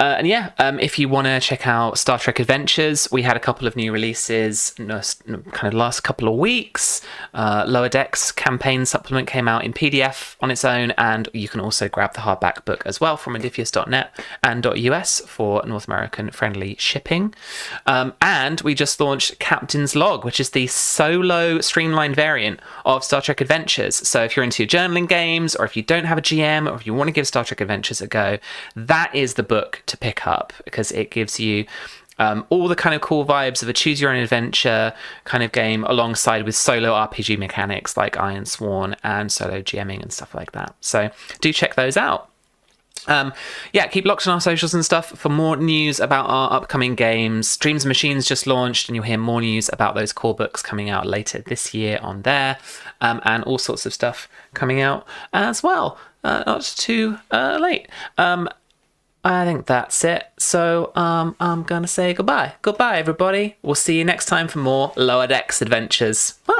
If you want to check out Star Trek Adventures, we had a couple of new releases kind of last couple of weeks. Lower Decks campaign supplement came out in PDF on its own, and you can also grab the hardback book as well from modiphius.net and .us for North American friendly shipping. And we just launched Captain's Log, which is the solo streamlined variant of Star Trek Adventures. So if you're into your journaling games, or if you don't have a GM, or if you want to give Star Trek Adventures a go, that is the book to pick up, because it gives you all the kind of cool vibes of a choose your own adventure kind of game, alongside with solo RPG mechanics like Iron Sworn and solo GMing and stuff like that. So do check those out. Yeah, keep locked on our socials and stuff for more news about our upcoming games. Dreams and Machines just launched, and you'll hear more news about those core books coming out later this year on there, and all sorts of stuff coming out as well. Not too late. I think that's it. So I'm gonna say goodbye. Goodbye, everybody. We'll see you next time for more Lower Decks adventures. Bye.